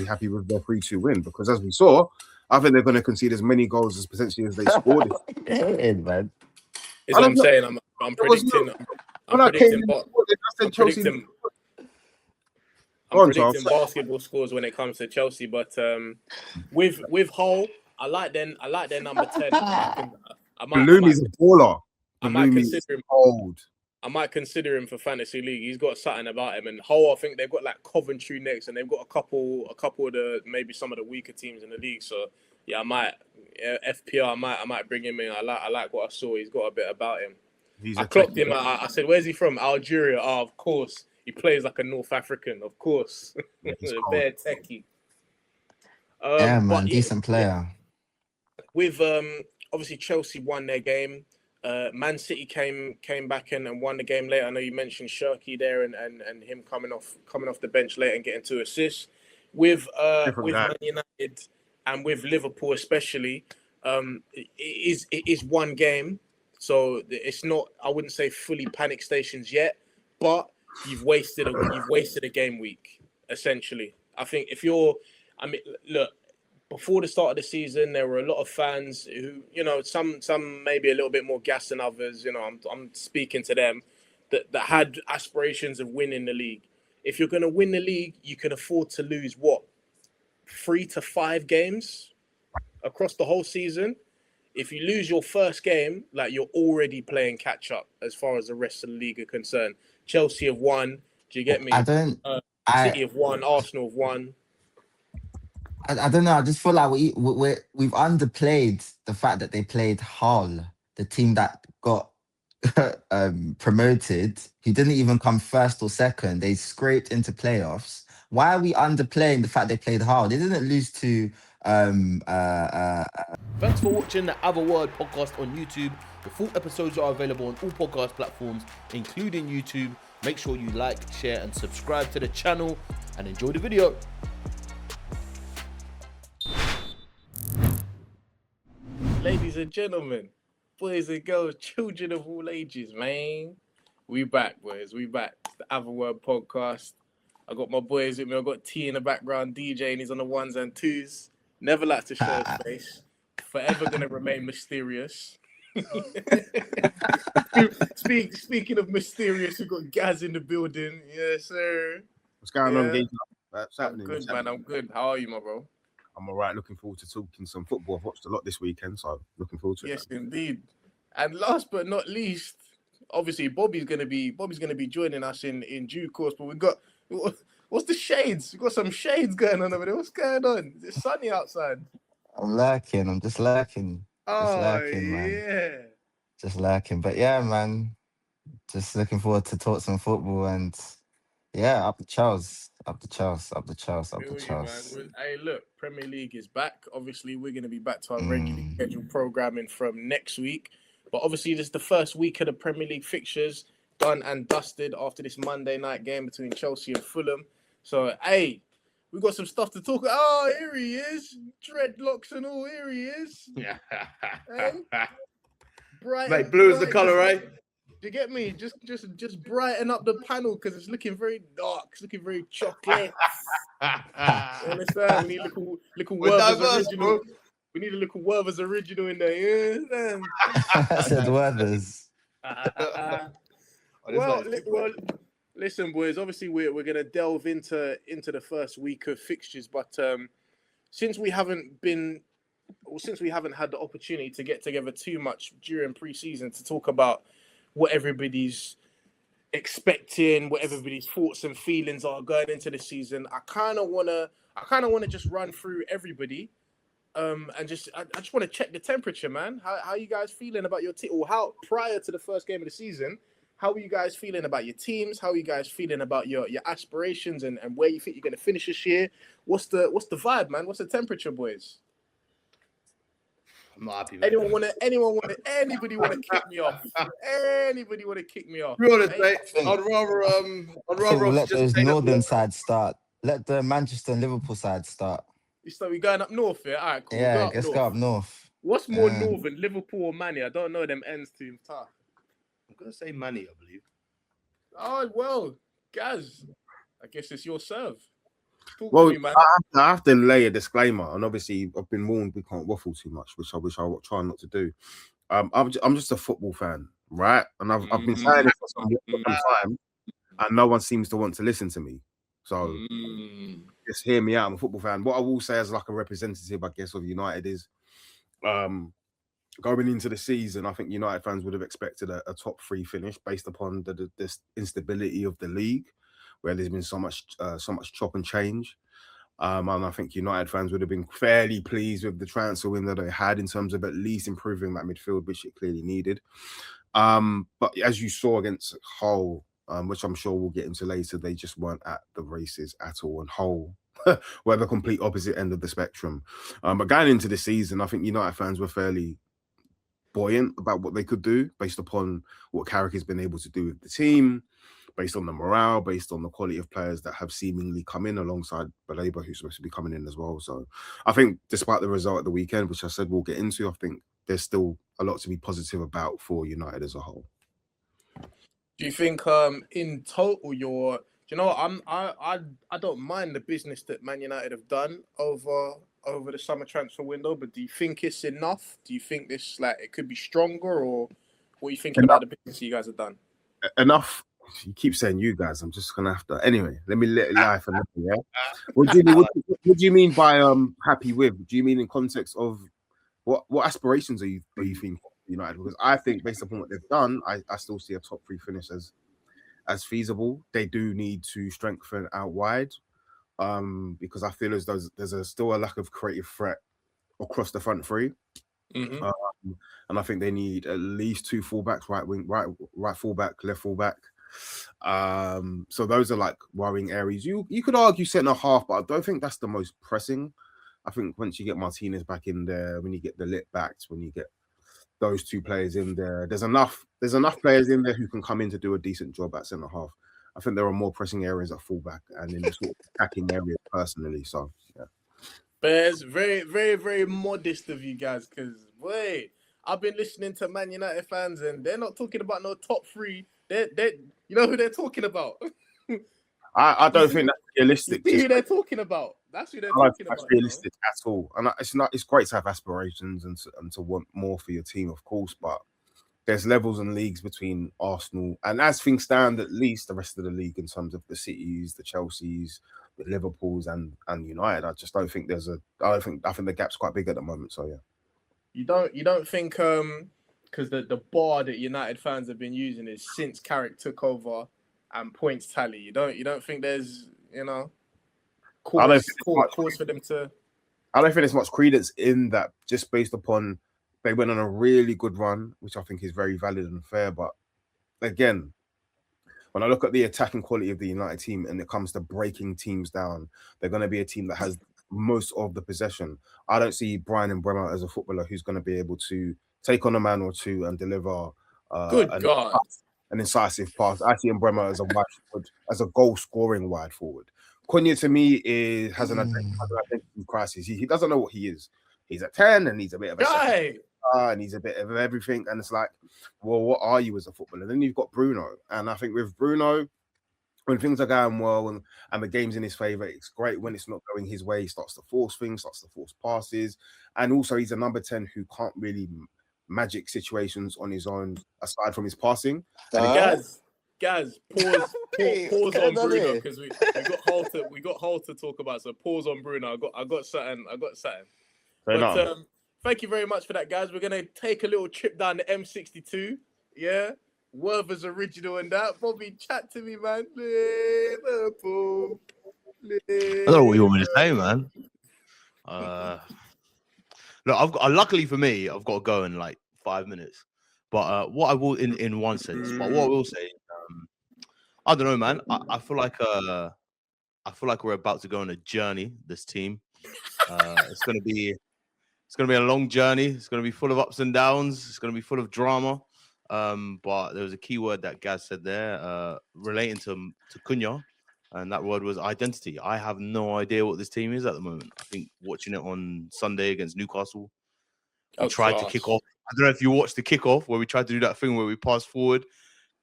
really happy with their 3-2 win because, as we saw, I think they're going to concede as many goals as potentially as they scored. Man. Is what I'm saying. I'm predicting. I'm predicting basketball scores when it comes to Chelsea, but with Hull, I like their number 10. Ballooney's a baller. I might consider him for fantasy league. He's got something about him. And Hull, I think they've got like Coventry next, and they've got a couple of the maybe some of the weaker teams in the league. So yeah, FPR. I might bring him in. I like what I saw. He's got a bit about him. I clocked him. I said, "Where's he from?" Algeria. Oh, of course. He plays like a North African, of course. Bare techie. Decent player. With obviously Chelsea won their game. Man City came back in and won the game later. I know you mentioned Shirky there and him coming off the bench later and getting 2 assists. With Man United and with Liverpool especially, it is one game, so it's not. I wouldn't say fully panic stations yet, but you've wasted a game week essentially. I think look. Before the start of the season, there were a lot of fans who, some maybe a little bit more gas than others. I'm speaking to them that had aspirations of winning the league. If you're going to win the league, you can afford to lose 3 to 5 games across the whole season. If you lose your first game, like you're already playing catch up as far as the rest of the league are concerned. Chelsea have won. Do you get me? City have won. Arsenal have won. I don't know. I just feel like we've underplayed the fact that they played Hull, the team that got promoted. He didn't even come first or second. They scraped into playoffs. Why are we underplaying the fact they played Hull? They didn't lose to. Thanks for watching the Ave A Word podcast on YouTube. The full episodes are available on all podcast platforms, including YouTube. Make sure you like, share, and subscribe to the channel, and enjoy the video. Ladies and gentlemen, boys and girls, children of all ages, man. We back, boys. We back. It's the Aveawordpodcast. I got my boys with me. I got T in the background, DJ, and he's on the 1s and 2s. Never like to show his face. Forever going to remain mysterious. Speaking of mysterious, we've got Gaz in the building. Yes, sir. What's going on, Gage? What's happening? I'm good, man. I'm good. How are you, my bro? I'm all right. Looking forward to talking some football. I've watched a lot this weekend, so looking forward to it. Yes, indeed. And last but not least, obviously Bobby's gonna be joining us in due course. But what's the shades? We've got some shades going on over there. What's going on? Is it sunny outside? I'm lurking. I'm just lurking. Man. Just lurking. But yeah, man. Just looking forward to talk some football and yeah, up the Charles. Hey, look, Premier League is back. Obviously, we're going to be back to our regularly scheduled programming from next week. But obviously, this is the first week of the Premier League fixtures done and dusted after this Monday night game between Chelsea and Fulham. So, hey, we got some stuff to talk about. Oh, here he is. Dreadlocks and all. Here he is. Yeah. Hey? Mate, blue is the colour, right? Do you get me? Just brighten up the panel because it's looking very dark. It's looking very chocolate. You understand? We need little Werther's original. We need a little Werther's original in there. You understand? I said Werther's. Well, listen, boys. Obviously, we're going to delve into the first week of fixtures, but since we haven't had the opportunity to get together too much during pre-season to talk about what everybody's expecting, what everybody's thoughts and feelings are going into the season, I kind of wanna just run through everybody, and I just want to check the temperature, man. How you guys feeling about your team, or how prior to the first game of the season? How are you guys feeling about your teams? How are you guys feeling about your aspirations and where you think you're going to finish this year? What's the vibe, man? Rather temperature, boys? I'm not happy. Anybody want to kick me off? Anybody want to kick me off? Be honest, mate. I'd rather let those northern sides start. Let the Manchester and Liverpool side start. So we're going up north, yeah? All right, cool. Yeah, let's go up north. What's more northern, Liverpool or Manny? I don't know them ends too tough. I'm gonna say Manny, I believe. Oh well, Gaz, I guess it's your serve. Talk Well, to me, man. I have to lay a disclaimer, and obviously I've been warned we can't waffle too much, which I try not to do. I'm just a football fan, right? And I've been saying it for some time, and no one seems to want to listen to me. So just hear me out. I'm a football fan. What I will say as like a representative, I guess, of United is, going into the season, I think United fans would have expected a top 3 finish based upon the instability of the league, where there's been so much chop and change. And I think United fans would have been fairly pleased with the transfer window they had in terms of at least improving that midfield, which it clearly needed. But as you saw against Hull, which I'm sure we'll get into later, they just weren't at the races at all. And Hull were the complete opposite end of the spectrum. But going into the season, I think United fans were fairly buoyant about what they could do based upon what Carrick has been able to do with the team, based on the morale, based on the quality of players that have seemingly come in alongside Baleba, who's supposed to be coming in as well. So I think despite the result at the weekend, which I said we'll get into, I think there's still a lot to be positive about for United as a whole. Do you think in total do you know what, I don't mind the business that Man United have done over the summer transfer window, but do you think it's enough? Do you think this, like, it could be stronger, or what are you thinking about the business you guys have done? Enough. You keep saying you guys. I'm just gonna have to. Anyway, let me let it lie for nothing. Yeah. What do you mean by happy with? Do you mean in context of what aspirations are you thinking for United? Because I think based upon what they've done, I still see a top 3 finish as feasible. They do need to strengthen out wide, because I feel as though there's still a lack of creative threat across the front 3. Mm-hmm. And I think they need at least 2 fullbacks, right fullback, left fullback. So those are like worrying areas. You could argue centre half, but I don't think that's the most pressing. I think once you get Martinez back in there, when you get the lit backs, when you get those 2 players in there, there's enough players in there who can come in to do a decent job at centre half. I think there are more pressing areas at fullback and in the sort of attacking area personally. So yeah. Bears, very, very, very modest of you guys, because boy, I've been listening to Man United fans and they're not talking about no top 3. They you know who they're talking about. I don't think that's realistic. You see who they're talking about. That's who they're talking about. That's realistic at all. And it's great to have aspirations and to want more for your team, of course, but there's levels and leagues between Arsenal and, as things stand, at least the rest of the league in terms of the Cities, the Chelseas, the Liverpools and United. I just don't think I think the gap's quite big at the moment. So yeah. You don't think because the bar that United fans have been using is since Carrick took over and points tally. You don't think there's cause for them to. I don't think there's much credence in that, just based upon they went on a really good run, which I think is very valid and fair. But again, when I look at the attacking quality of the United team and it comes to breaking teams down, they're going to be a team that has most of the possession. I don't see Brian Mbeumo as a footballer who's going to be able to take on a man or two and deliver an incisive pass. I see Mbeumo as a wide forward, as a goal-scoring wide forward. Cunha, to me, has an identity crisis. He doesn't know what he is. He's a 10 and he's a bit of a guy. And he's a bit of everything. And it's like, well, what are you as a footballer? Then you've got Bruno. And I think with Bruno, when things are going well and the game's in his favour, it's great. When it's not going his way, he starts to force things, starts to force passes. And also he's a number 10 who can't really magic situations on his own, aside from his passing. Gaz, pause on Bruno, because we got Hull to talk about. So pause on Bruno. I got something. But thank you very much for that, guys. We're gonna take a little trip down the M62. Yeah, Werther's original and that. Bobby, chat to me, man. Liverpool. I don't know what you want me to say, man. Look, luckily for me, I've got to go in like 5 minutes. But what I will, in one sense, but what I will say, I don't know, man. I feel like we're about to go on a journey. This team, it's gonna be a long journey. It's gonna be full of ups and downs. It's gonna be full of drama. But there was a key word that Gaz said there, relating to Cunha, and that word was identity. I have no idea what this team is at the moment. I think watching it on Sunday against Newcastle, we tried to kick off. I don't know if you watched the kickoff where we tried to do that thing where we pass forward.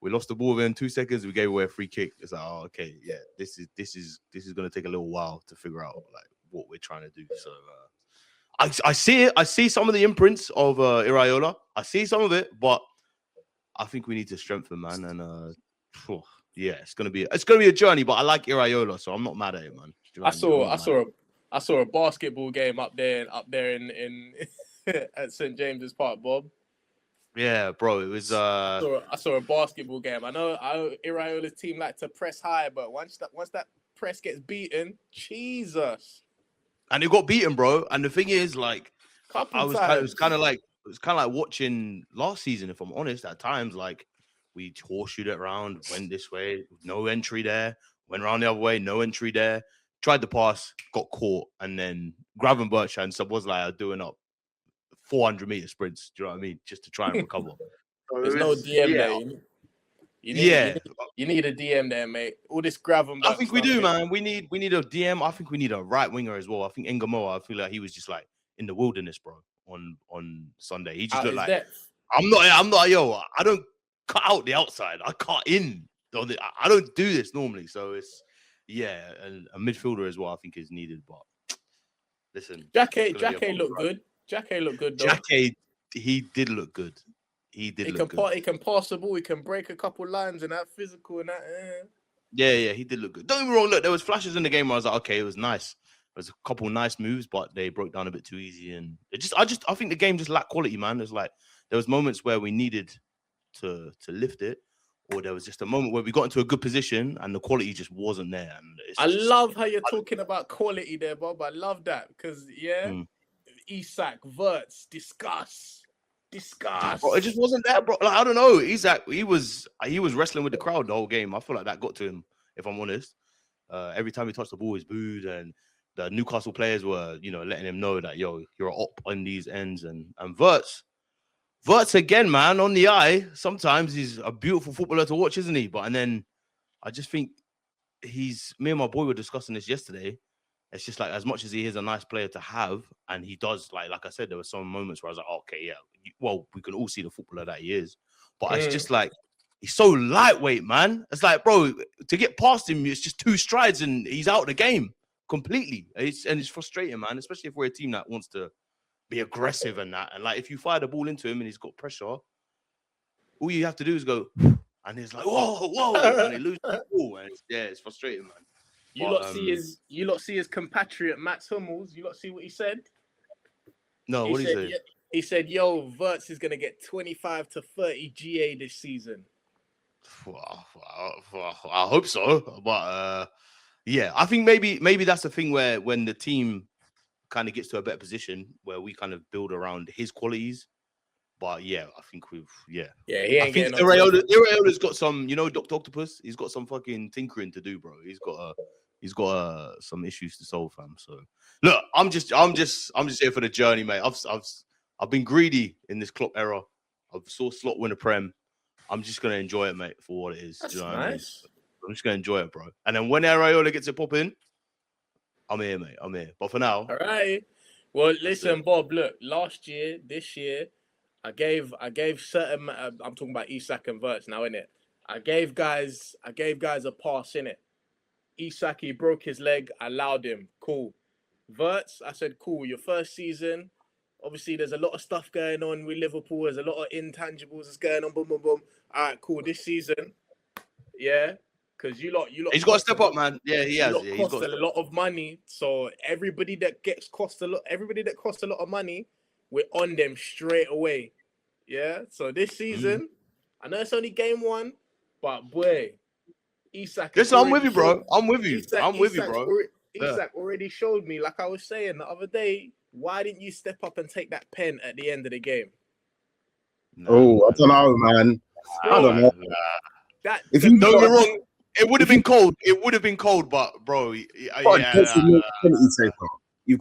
We lost the ball within 2 seconds. We gave away a free kick. It's like, oh, okay, yeah, this is going to take a little while to figure out like what we're trying to do. So I see it. I see some of the imprints of Iraola. I see some of it, but I think we need to strengthen, man. And yeah, it's gonna be a journey. But I like Iraola, so I'm not mad at it, man. I saw a basketball game up there in at St James's Park, Bob. Yeah, bro, it was. I saw a basketball game. I know Iraola's team like to press high, but once that press gets beaten, Jesus. And it got beaten, bro. And the thing is, like, It was kind of like watching last season. If I'm honest, at times, like, we horseshoed it around, went this way, no entry there, went around the other way, no entry there. Tried the pass, got caught, and then Gravenberch and Szoboszlai are doing up 400-meter sprints. Do you know what I mean? Just to try and recover. There's no DM there. You need a DM there, mate. All this Gravenberch. I think we do, man. We need a DM. I think we need a right winger as well. I think Engamoa, I feel like he was just like in the wilderness, bro. On Sunday, he just looked like depth. I'm not. Yo, I don't cut out the outside. I cut in. I don't do this normally. So it's and a midfielder as well. I think is needed. But listen, Jackie looked good. Jackie looked good, though. Jackie, he did look good. He can pass the ball. He can break a couple lines and that physical and that. Yeah, he did look good. Don't get me wrong. Look, there was flashes in the game where I was like, okay, it was nice. There was a couple nice moves, but they broke down a bit too easy. And I think the game just lacked quality, man. There's like there was moments where we needed to lift it, or there was just a moment where we got into a good position and the quality just wasn't there. And I love how you're talking about quality there, Bob. I love that because Isak, Wirtz, discuss. Bro, it just wasn't there, bro. Like, I don't know. Isak, he was wrestling with the crowd the whole game. I feel like that got to him, if I'm honest. Every time he touched the ball, he's booed, and the Newcastle players were, letting him know that, yo, you're up on these ends. And Wirtz again, man, on the eye. Sometimes he's a beautiful footballer to watch, isn't he? And then I just think me and my boy were discussing this yesterday. It's just like, as much as he is a nice player to have, and he does, like I said, there were some moments where I was like, okay, yeah, well, we can all see the footballer that he is. But it's just like, he's so lightweight, man. It's like, bro, to get past him, it's just 2 strides and he's out of the game completely. It's frustrating, man, especially if we're a team that wants to be aggressive and that. And like, if you fire the ball into him and he's got pressure, all you have to do is go, and he's like, whoa, and he loses the ball. And it's frustrating, man. You lot see his compatriot Mats Hummels. You lot see what he said? No, what did he say? He said, "Yo, Wirtz is gonna get 25 to 30 GA this season." Well, I hope so, but I think maybe that's the thing where when the team kind of gets to a better position where we kind of build around his qualities. But I think he ain't I think Iraola's got some, Dr. Octopus. He's got some fucking tinkering to do, bro. He's got some issues to solve, fam. So look, I'm just here for the journey, mate. I've been greedy in this Klopp era. I've saw Slot win a Prem. I'm just gonna enjoy it, mate, for what it is. That's nice. What I mean? I'm just gonna enjoy it, bro. And then when Iraola gets it popping, I'm here, mate. I'm here. But for now, all right. Well, listen, Bob. Look, this year, I gave certain. I'm talking about Isak and Wirtz now, innit? I gave guys a pass, innit? Isak, he broke his leg. I allowed him. Cool. Wirtz, I said, cool. Your first season. Obviously, there's a lot of stuff going on with Liverpool. There's a lot of intangibles that's going on. Boom, boom, boom. All right, cool. This season, because you lot. He's got to step up, man. Yeah, he has. He's cost a lot of money. So everybody that cost a lot of money, we're on them straight away. Yeah. So this season, I know it's only game 1, but boy, Isak. Listen, I'm with you, bro. I'm with you. Isak already showed me, like I was saying the other day. Why didn't you step up and take that pen at the end of the game? I don't know, man. I don't know. If you don't get me wrong, it would have been cold. It would have been cold, but bro, you've got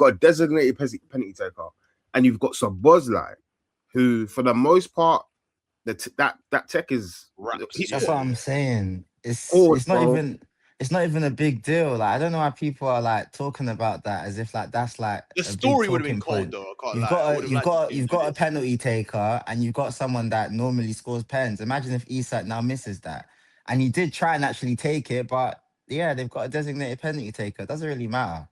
a designated penalty taker, and you've got Szoboszlai, who, for the most part, that tech is. That's what I'm saying. It's not even it's not even a big deal. Like I don't know why people are like talking about that as if like that's like The a big story would have been talking cold point. though. I can't You've lie. I got would a have liked to see him you've do got a this. penalty taker and you've got someone that normally scores pens. Imagine if Isak now misses that. And he did try and actually take it, but yeah, they've got a designated penalty taker. It doesn't really matter.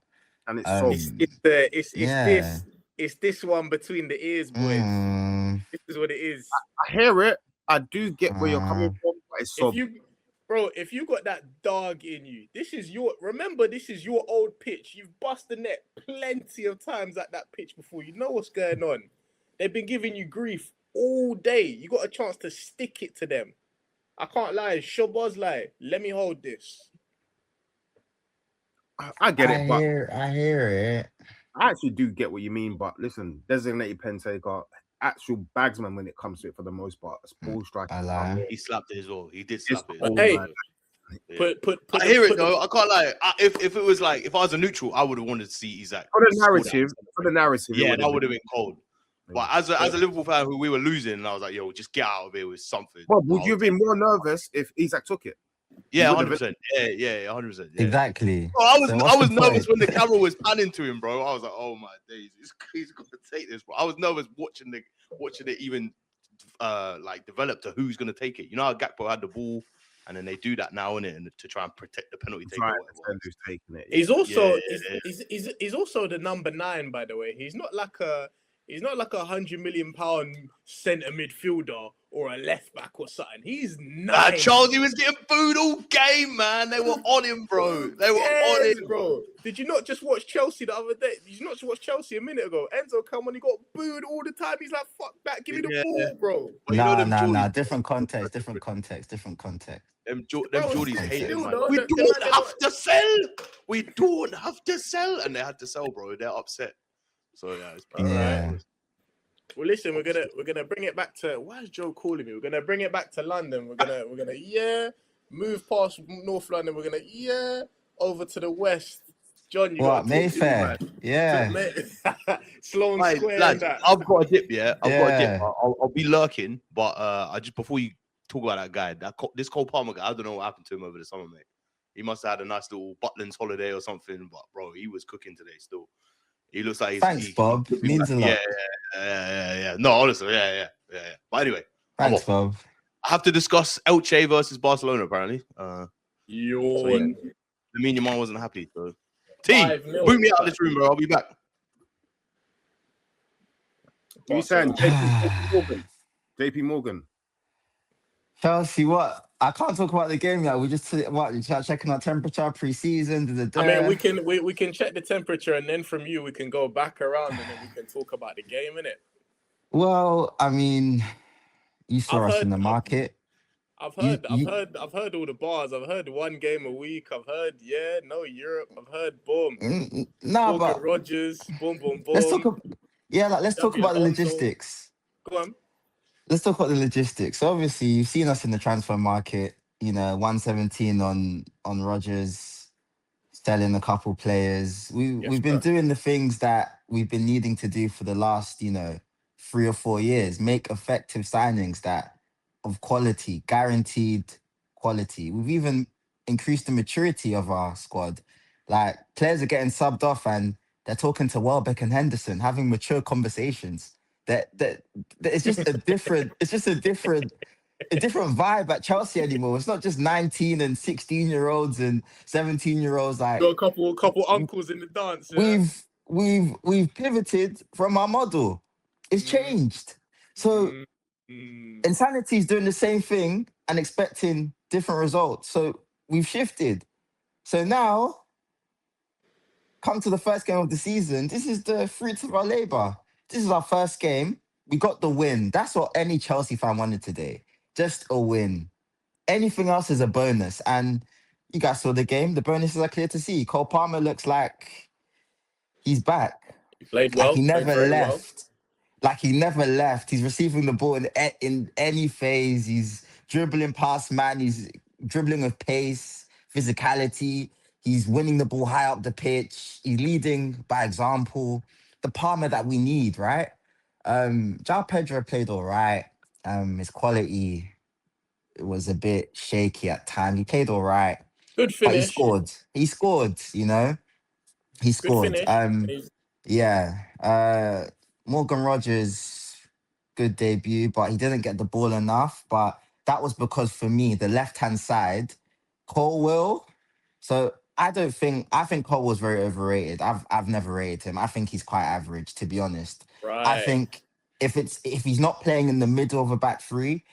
And it's soft. It's Um yeah. it's this one between the ears, boys. Mm, This is what it is. I hear it. I do get where you're coming uh, from, but it's If soft. if you got that dog in you, this is your old pitch. You've bust the net plenty of times at that pitch before. You know what's going on. They've been giving you grief all day. You got a chance to stick it to them. I can't lie. Shabazz lie. Let me hold this. I get it, but I hear it. I actually do get what you mean. But listen, designated pen taker, actual bagsman when it comes to it for the most part. It's ball striker. I lie. He slapped it as well. He did It's slap it. cold, Hey, man. Yeah. put I hear it put the- though. I can't lie. If it was like if I was a neutral, I would have wanted to see Isak. For the score that. narrative, Yeah, that would have been cold. But as a Yeah. Liverpool fan who we were losing, and I was like, yo, just get out of here with something. Bob, would you have been more nervous if Isak took it? Yeah, You would have 100%. Yeah, 100%. Yeah. Exactly. Bro, I So was what's the nervous point? when the camera was panning to him, bro. I was like, oh my days, he's got to take this, bro. I was nervous watching it even like develop to who's gonna take it. You know how Gakpo had the ball, and then they do that now, innit, and to try and protect the penalty taker. Right, Or whatever. who's taking it? He's also Yeah. he's also the number 9, by the way. He's not like a £100 million centre midfielder or a left back or something. He's 9. Charles, he was getting booed all game, man. They were on him, bro. They were on Yes, him, bro. Did you not just watch Chelsea the other day? Did you not just watch Chelsea a minute ago? Enzo come on, he got booed all the time. He's like, fuck back, give me the Yeah. ball, bro. But you know them Nah. Geordies, Different context. Them them Bro, Geordies still hate him, man. though, We they're don't not- have to sell. We don't have to sell. And they had to sell, bro. They're upset. So yeah, it's peak. Yeah. Well, listen, we're gonna bring it back to. Why is Joe calling me? We're gonna bring it back to London. We're gonna move past North London. We're gonna over to the west. John, you What, got Mayfair? Yeah. Sloane Right, Square. lads, And that. I've got a dip, yeah. I've got a dip. Yeah. I'll be lurking, but I just before you talk about that guy, this Cole Palmer guy, I don't know what happened to him over the summer, mate. He must have had a nice little Butlins holiday or something, but bro, he was cooking today still. He looks like Thanks, Bob. Means a lot. Yeah. No, honestly, yeah. But anyway, Thanks, Bob. I have to discuss Elche versus Barcelona, apparently. Yawn. I mean, your mom wasn't happy, so. T, 5-0. boot me out of this room, bro. I'll be back. You saying JP Morgan? Chelsea, what? I can't talk about the game yet. We just checking our temperature pre-season. I mean, we can check the temperature, and then from you we can go back around, and then we can talk about the game, innit? Well, I mean, you saw us in the market. I've heard all the bars. I've heard one game a week. I've heard no Europe. I've heard boom. No, Morgan but Rogers, boom. let's talk about the Alonso. logistics. Go on. Let's talk about the logistics. So obviously, you've seen us in the transfer market. 117 on Rogers, selling a couple players. We've been doing the things that we've been needing to do for the last 3 or 4 years. Make effective signings that of quality, guaranteed quality. We've even increased the maturity of our squad. Like players are getting subbed off and they're talking to Welbeck and Henderson, having mature conversations. That it's just a different vibe at Chelsea anymore. It's not just 19 and 16-year-olds and 17-year-olds. Like Got a couple uncles in the dance. Yeah? we've pivoted from our model. It's changed. So Insanity is doing the same thing and expecting different results. So we've shifted. So now, come to the first game of the season. This is the fruits of our labor. This is our first game. We got the win. That's what any Chelsea fan wanted today. Just a win. Anything else is a bonus. And you guys saw the game. The bonuses are clear to see. Cole Palmer looks like he's back. He played well. Like he never played very left. well. Like he never left. He's receiving the ball in any phase. He's dribbling past man. He's dribbling with pace, physicality. He's winning the ball high up the pitch. He's leading by example. The Palmer that we need, right? João Pedro played all right. His quality was a bit shaky at times. He played all right. Good But he finish. scored. He scored. You know, he Good scored. finish. Yeah. Morgan Rogers, good debut, but he didn't get the ball enough. But that was because for me, the left-hand side, Colwill. So I think Cole was very overrated. I've never rated him. I think he's quite average, to be honest. I Right. think if he's not playing in the middle of a back three,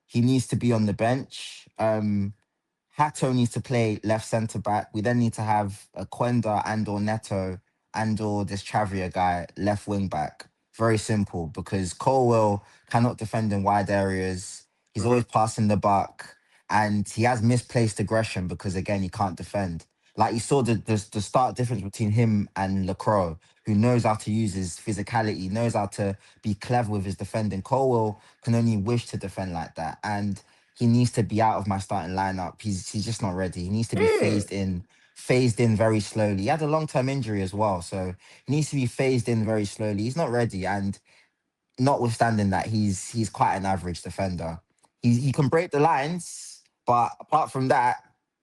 he needs to be on the bench. Hato needs to play left centre back. We then need to have a Quenda and or Neto and or this Chavia guy left wing back. Very simple because Colwell cannot defend in wide areas. He's always passing the buck and he has misplaced aggression because again he can't defend. Like you saw the stark difference between him and Lacroix, who knows how to use his physicality, knows how to be clever with his defending. Colwell can only wish to defend like that. And he needs to be out of my starting lineup. He's just not ready. He needs to be phased in very slowly. He had a long-term injury as well, so he needs to be phased in very slowly. He's not ready, and notwithstanding that, he's quite an average defender. He can break the lines, but apart from that,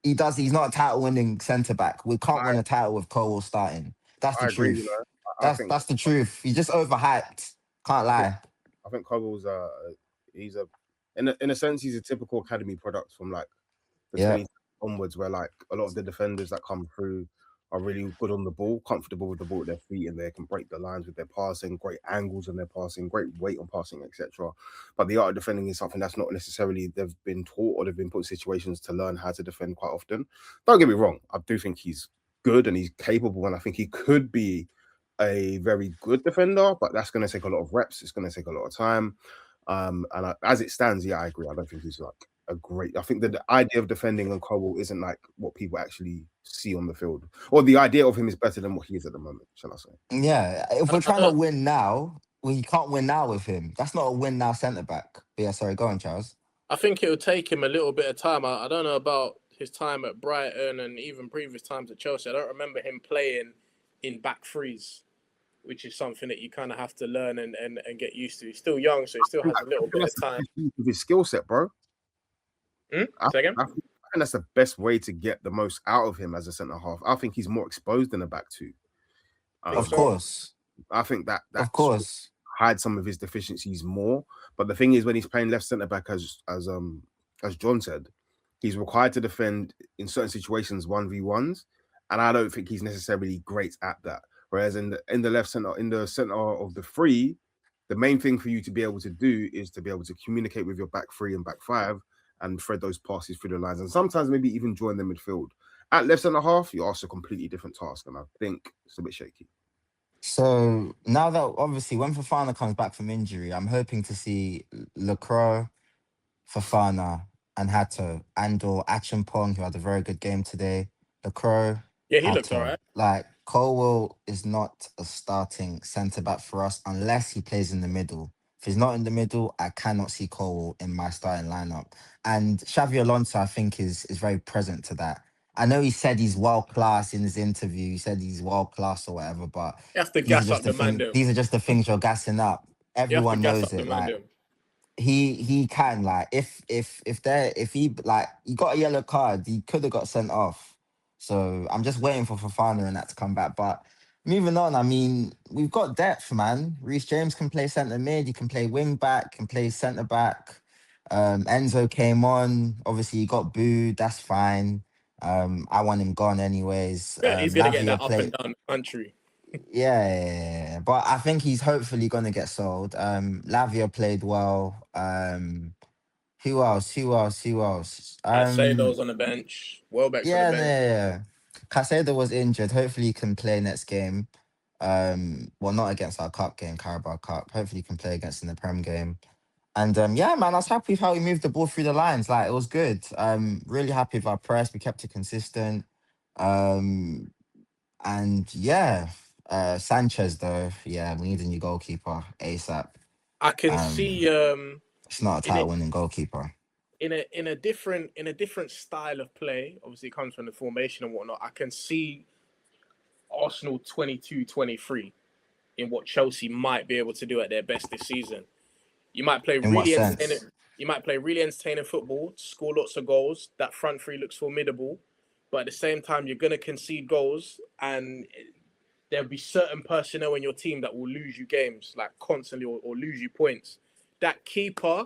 he's not a title-winning centre back. We can't win a title with Cole starting. That's the I agree. You truth. know, I think That's the truth. He's just overhyped. Can't lie. I think Coble's he's a in a sense he's a typical academy product from like the Yeah. 20s onwards, where like a lot of the defenders that come through are really good on the ball, comfortable with the ball at their feet, and they can break the lines with their passing, great angles on their passing, great weight on passing, etc. But the art of defending is something that's not necessarily they've been taught or they've been put in situations to learn how to defend quite often. Don't get me wrong, I do think he's good and he's capable, and I think he could be a very good defender, but that's going to take a lot of reps. It's going to take a lot of time. As it stands, yeah, I agree. I don't think he's like a great. I think that the idea of defending on Cobble isn't like what people actually see on the field, or the idea of him is better than what he is at the moment. Shall I say? Yeah, if we're I trying to don't, win now, we can't win now with him. That's not a win now centre back. But yeah, sorry, go on, Charles. I think it would take him a little bit of time. I don't know about his time at Brighton and even previous times at Chelsea. I don't remember him playing in back threes, which is something that you kind of have to learn and get used to. He's still young, so he still has a little bit of time. With his skill set, bro. Say again? I think that's the best way to get the most out of him as a centre half. I think he's more exposed than a back two. Of course, I think that of course. hide some of his deficiencies more. But the thing is, when he's playing left centre back, as John said, he's required to defend in certain situations 1v1s, and I don't think he's necessarily great at that. Whereas in the left centre, in the centre of the three, the main thing for you to be able to do is to be able to communicate with your back three and back five and thread those passes through the lines, and sometimes maybe even join the midfield. At left centre half, you're asked a completely different task, and I think it's a bit shaky. So now that obviously when Fafana comes back from injury, I'm hoping to see Lacroix, Fafana, and Hato, and or Achimpong, who had a very good game today. Lacroix, Yeah, he looked all right. Like Colwell is not a starting centre back for us unless he plays in the middle. If he's not in the middle, I cannot see Colwell in my starting lineup. And Xavi Alonso, I think, is very present to that. I know he said he's world class in his interview. He said he's world class or whatever, but You have to these are gas just up the the man, things. though. These are just the things you're gassing up. You have to Everyone gas knows up the it. man, Like though. he can like if he like he got a yellow card, he could have got sent off. So I'm just waiting for Fafana and that to come back. But moving on, I mean, we've got depth, man. Reece James can play centre mid, he can play wing back, can play centre back. Enzo came on, obviously he got booed, that's fine. I want him gone anyways. Yeah, he's gonna get Lavia that up and played. down the country. Yeah, but I think he's hopefully gonna get sold. Lavia played well. Who else? Who else? Who else? Caicedo's on the bench. Welbeck's on the Yeah, no, bench. yeah. Caicedo was injured. Hopefully he can play next game. Well, not against our cup game, Carabao Cup. Hopefully he can play against in the Prem game. And yeah, man, I was happy with how we moved the ball through the lines. Like it was good. Really happy with our press. We kept it consistent. Um, and yeah, Sanchez though, yeah, we need a new goalkeeper ASAP. I can Um, see it's not a in it title-winning goalkeeper. in a different style of play. Obviously, it comes from the formation and whatnot. I can see Arsenal 22-23 in what Chelsea might be able to do at their best this season. You might play In what really sense? entertaining. You might play really entertaining football, score lots of goals. That front three looks formidable, but at the same time, you're going to concede goals, and there'll be certain personnel in your team that will lose you games, like constantly, or lose you points. That keeper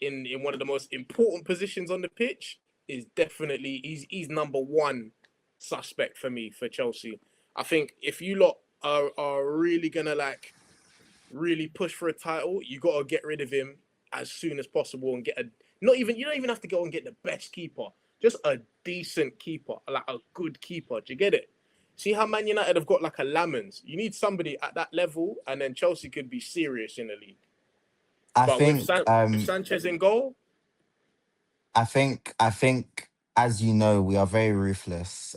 in one of the most important positions on the pitch is definitely he's number one suspect for me for Chelsea. I think if you lot are really gonna like really push for a title, you gotta get rid of him as soon as possible and get a you don't even have to go and get the best keeper, just a decent keeper, like a good keeper. Do you get it? See how Man United have got like a Lamans. You need somebody at that level, and then Chelsea could be serious in the league. I But with think Sanchez in goal, I think as you know, we are very ruthless.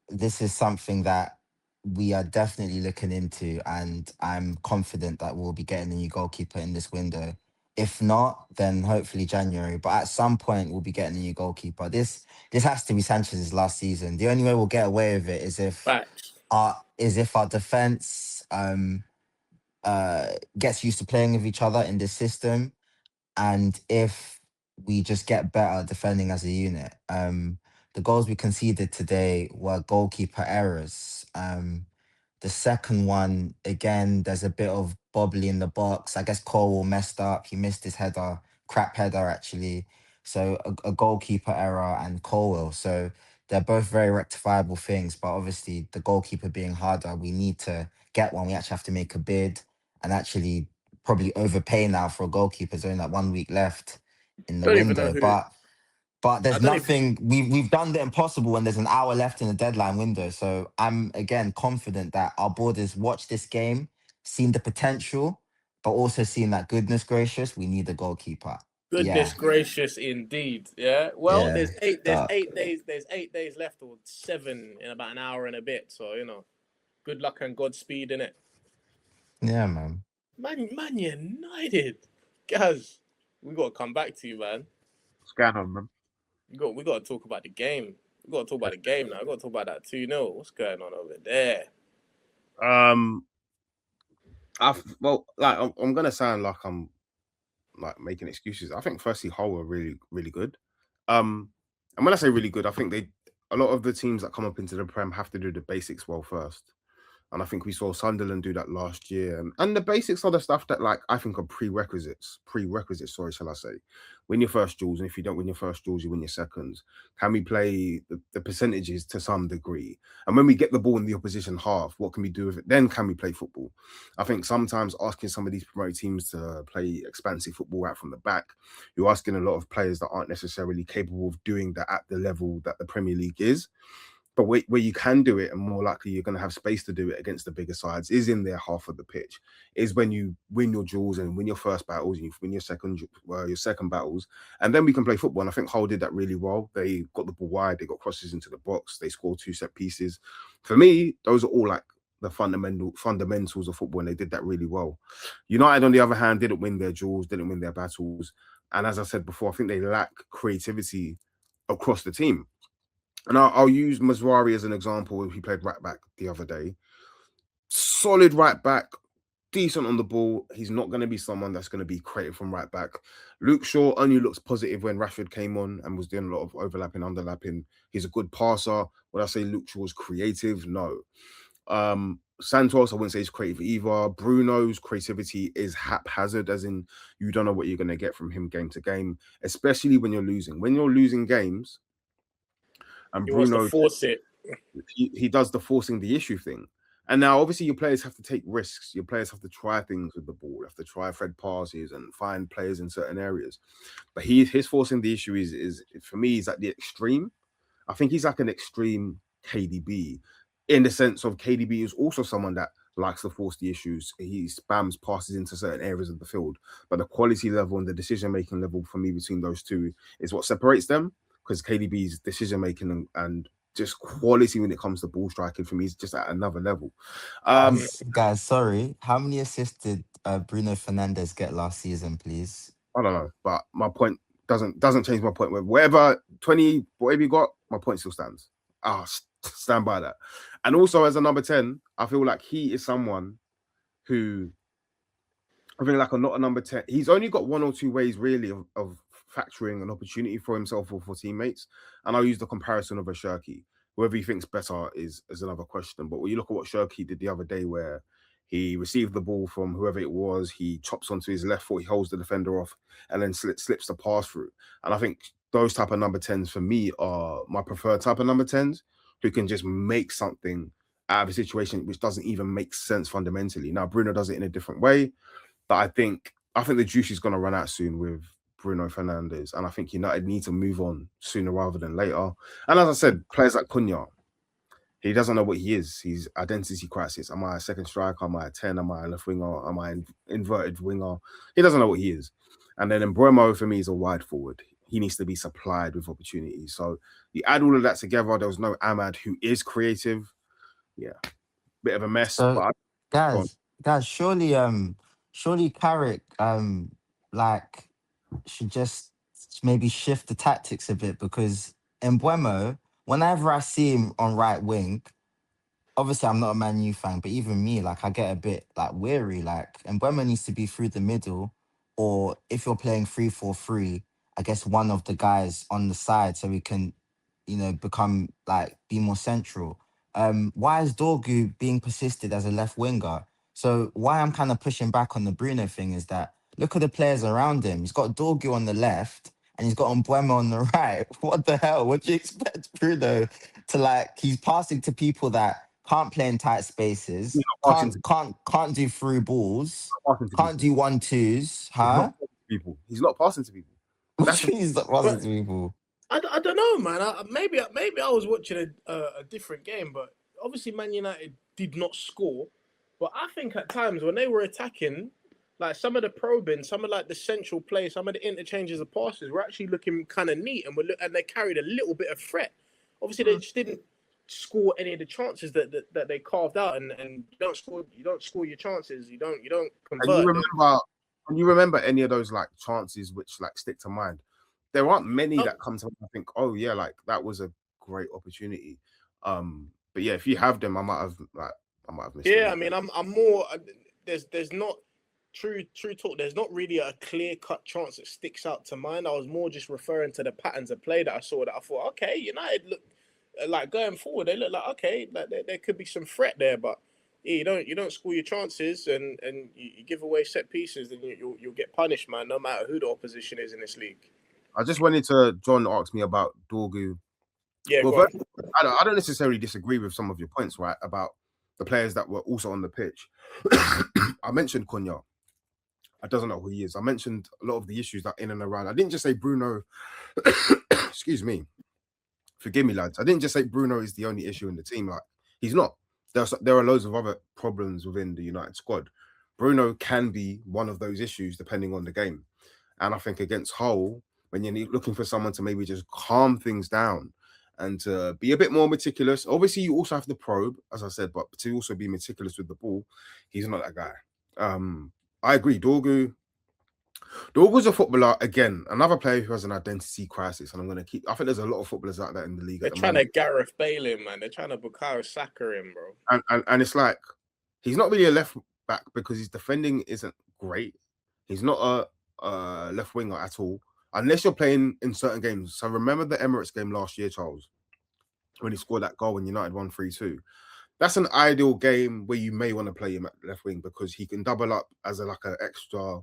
This is something that we are definitely looking into, and I'm confident that we'll be getting a new goalkeeper in this window. If not, then hopefully January. But at some point, we'll be getting a new goalkeeper. This has to be Sanchez's last season. The only way we'll get away with it is facts. if our defense gets used to playing with each other in this system, and if we just get better defending as a unit. The goals we conceded today were goalkeeper errors. The second one, again, there's a bit of bobbly in the box. I guess Cole messed up. He missed his header, crap header actually. So a goalkeeper error and Colwell. So they're both very rectifiable things. But obviously, the goalkeeper being harder, we need to get one. We actually have to make a bid and actually probably overpay now for a goalkeeper. There's only like 1 week left in the Don't even know window. who. But I there's don't even. nothing we've done the impossible when there's an hour left in the deadline window. So I'm again confident that our board has watched this game, seen the potential, but also seen that goodness gracious, we need a goalkeeper. Goodness Yeah, gracious, indeed. Yeah. Well, yeah. there's Dark. 8 days. There's 8 days left, or 7 in about an hour and a bit. So good luck and Godspeed in it. Yeah, man. Man United, guys. We gotta come back to you, man. What's going on, man? We gotta talk about the game. We gotta talk about the game now. We gotta talk about that 2-0. What's going on over there? I'm gonna sound like I'm like making excuses. I think firstly Hull were really, really good. And when I say really good, I think a lot of the teams that come up into the Prem have to do the basics well first. And I think we saw Sunderland do that last year. And the basics are the stuff that, like, I think are prerequisites, sorry, shall I say. Win your first duels, and if you don't win your first duels, you win your seconds. Can we play the percentages to some degree? And when we get the ball in the opposition half, what can we do with it? Then can we play football? I think sometimes asking some of these promoted teams to play expansive football out from the back, you're asking a lot of players that aren't necessarily capable of doing that at the level that the Premier League is. But where you can do it, and more likely you're going to have space to do it against the bigger sides, is in their half of the pitch. Is when you win your duels and win your first battles, and you win your second battles, and then we can play football. And I think Hull did that really well. They got the ball wide, they got crosses into the box, they scored 2 set pieces. For me, those are all like the fundamentals of football, and they did that really well. United, on the other hand, didn't win their duels, didn't win their battles, and as I said before, I think they lack creativity across the team. And I'll use Mazraoui as an example. He played right back the other day. Solid right back, decent on the ball. He's not going to be someone that's going to be creative from right back. Luke Shaw only looks positive when Rashford came on and was doing a lot of overlapping, underlapping. He's a good passer. Would I say Luke Shaw is creative? No. Santos, I wouldn't say he's creative either. Bruno's creativity is haphazard, as in you don't know what you're going to get from him game to game, especially when you're losing. When you're losing games, and He wants to force it. He does the forcing the issue thing. And now, obviously, your players have to take risks. Your players have to try things with the ball, have to try thread passes and find players in certain areas. But his forcing the issue is for me, is at the extreme. I think he's like an extreme KDB, in the sense of KDB is also someone that likes to force the issues. He spams passes into certain areas of the field. But the quality level and the decision-making level for me between those two is what separates them, because KDB's decision-making and just quality when it comes to ball striking for me is just at another level. Guys, sorry. How many assists did Bruno Fernandes get last season, please? I don't know, but my point doesn't change my point. Whatever you got, my point still stands. Stand by that. And also, as a number 10, I feel like he is someone who, I feel like not a number 10. He's only got one or two ways really of manufacturing an opportunity for himself or for teammates. And I'll use the comparison of a Shirky. Whoever he thinks better is another question. But when you look at what Shirky did the other day, where he received the ball from whoever it was, he chops onto his left foot, he holds the defender off, and then slips the pass through. And I think those type of number 10s for me are my preferred type of number 10s, who can just make something out of a situation which doesn't even make sense fundamentally. Now, Bruno does it in a different way, but I think the juice is going to run out soon with Bruno Fernandes, and I think United need to move on sooner rather than later. And as I said, players like Cunha, he doesn't know what he is. He's identity crisis. Am I a second striker? Am I a 10? Am I a left winger? Am I an inverted winger? He doesn't know what he is. And then Mbeumo, for me, is a wide forward. He needs to be supplied with opportunities. So you add all of that together, there was no Ahmad, who is creative. Yeah, bit of a mess. So, but guys, surely Carrick, like, should just maybe shift the tactics a bit, because Mbeumo, whenever I see him on right wing, obviously I'm not a Man U fan, but even me, like, I get a bit like weary. Like, Mbeumo needs to be through the middle, or if you're playing 3-4-3, I guess one of the guys on the side, so we can, become like be more central. Why is Dorgu being persisted as a left winger? So why I'm kind of pushing back on the Bruno thing is that look at the players around him. He's got Dorgu on the left and he's got Mbeumo on the right. What the hell? What do you expect Bruno to like? He's passing to people that can't play in tight spaces, can't do through balls, can't do 1-2s, huh? He's not passing to people. He's not passing to people. I don't know, man. Maybe I was watching a different game, but obviously Man United did not score. But I think at times when they were attacking, like some of the probing, some of like the central play, some of the interchanges of passes were actually looking kind of neat, and they carried a little bit of threat. Obviously, they just didn't score any of the chances that they carved out, and you don't score your chances. You don't convert. And you remember any of those like chances which like stick to mind? There aren't many that come to mind. I think, oh yeah, like that was a great opportunity. But yeah, if you have them, I might have missed. Yeah, I mean, I'm more. There's not true talk. There's not really a clear cut chance that sticks out to mind. I was more just referring to the patterns of play that I saw. That I thought, okay, United look like going forward. They look like okay, like there could be some threat there, but yeah, you don't score your chances and you give away set pieces, then you'll get punished, man. No matter who the opposition is in this league. I just wanted to. John asked me about Dorgu. Yeah, well, I don't necessarily disagree with some of your points, right, about the players that were also on the pitch. I mentioned Cunha. I doesn't know who he is. I mentioned a lot of the issues that in and around. I didn't just say Bruno. Excuse me. Forgive me, lads. I didn't just say Bruno is the only issue in the team. Like, he's not. There are loads of other problems within the United squad. Bruno can be one of those issues depending on the game. And I think against Hull, when you're looking for someone to maybe just calm things down and to be a bit more meticulous. Obviously, you also have to probe, as I said, but to also be meticulous with the ball, he's not that guy. I agree. Dorgu's a footballer, again, another player who has an identity crisis, and I think there's a lot of footballers out there in the league. They're trying to Gareth Bale him, man. They're trying to Bukayo Saka him, bro. And it's like, he's not really a left back because his defending isn't great. He's not a left winger at all, unless you're playing in certain games. So remember the Emirates game last year, Charles, when he scored that goal when United won 3-2. That's an ideal game where you may want to play him at left wing because he can double up as an extra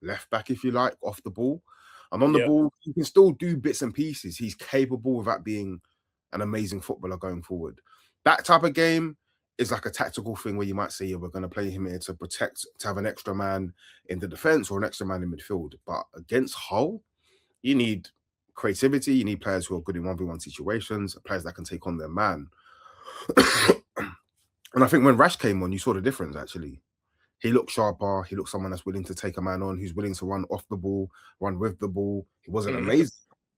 left back, if you like, off the ball. And on the ball, he can still do bits and pieces. He's capable without being an amazing footballer going forward. That type of game is like a tactical thing where you might say, we're going to play him here to protect, to have an extra man in the defense or an extra man in midfield. But against Hull, you need creativity. You need players who are good in 1v1 situations, players that can take on their man. And I think when Rash came on, you saw the difference, actually. He looked sharper. He looked someone that's willing to take a man on, who's willing to run off the ball, run with the ball. He wasn't amazing,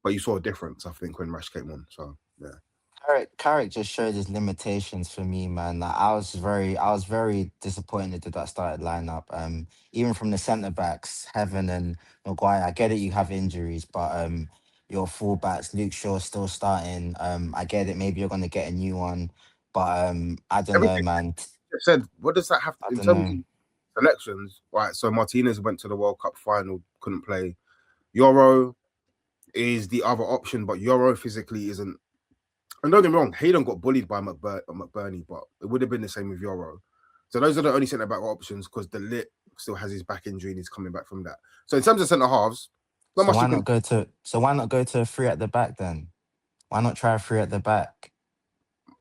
but you saw a difference, I think, when Rash came on. So, yeah. Carrick just showed his limitations for me, man. Like, I was very disappointed with that started lineup. Even from the centre backs, Heaven and Maguire. I get it, you have injuries, but your fullbacks, Luke Shaw still starting. I get it, maybe you're gonna get a new one, but I don't know, man. Said, what does that have to in terms of selections? Right, so Martinez went to the World Cup final, couldn't play. Yoro, is the other option, but Euro physically isn't. And don't get me wrong, Hayden got bullied by McBurney, but it would have been the same with Euro. So those are the only centre back options because the Lit still has his back injury and he's coming back from that. So in terms of centre halves, not So much why you can. not go to? So why not go to a three at the back then? Why not try a three at the back?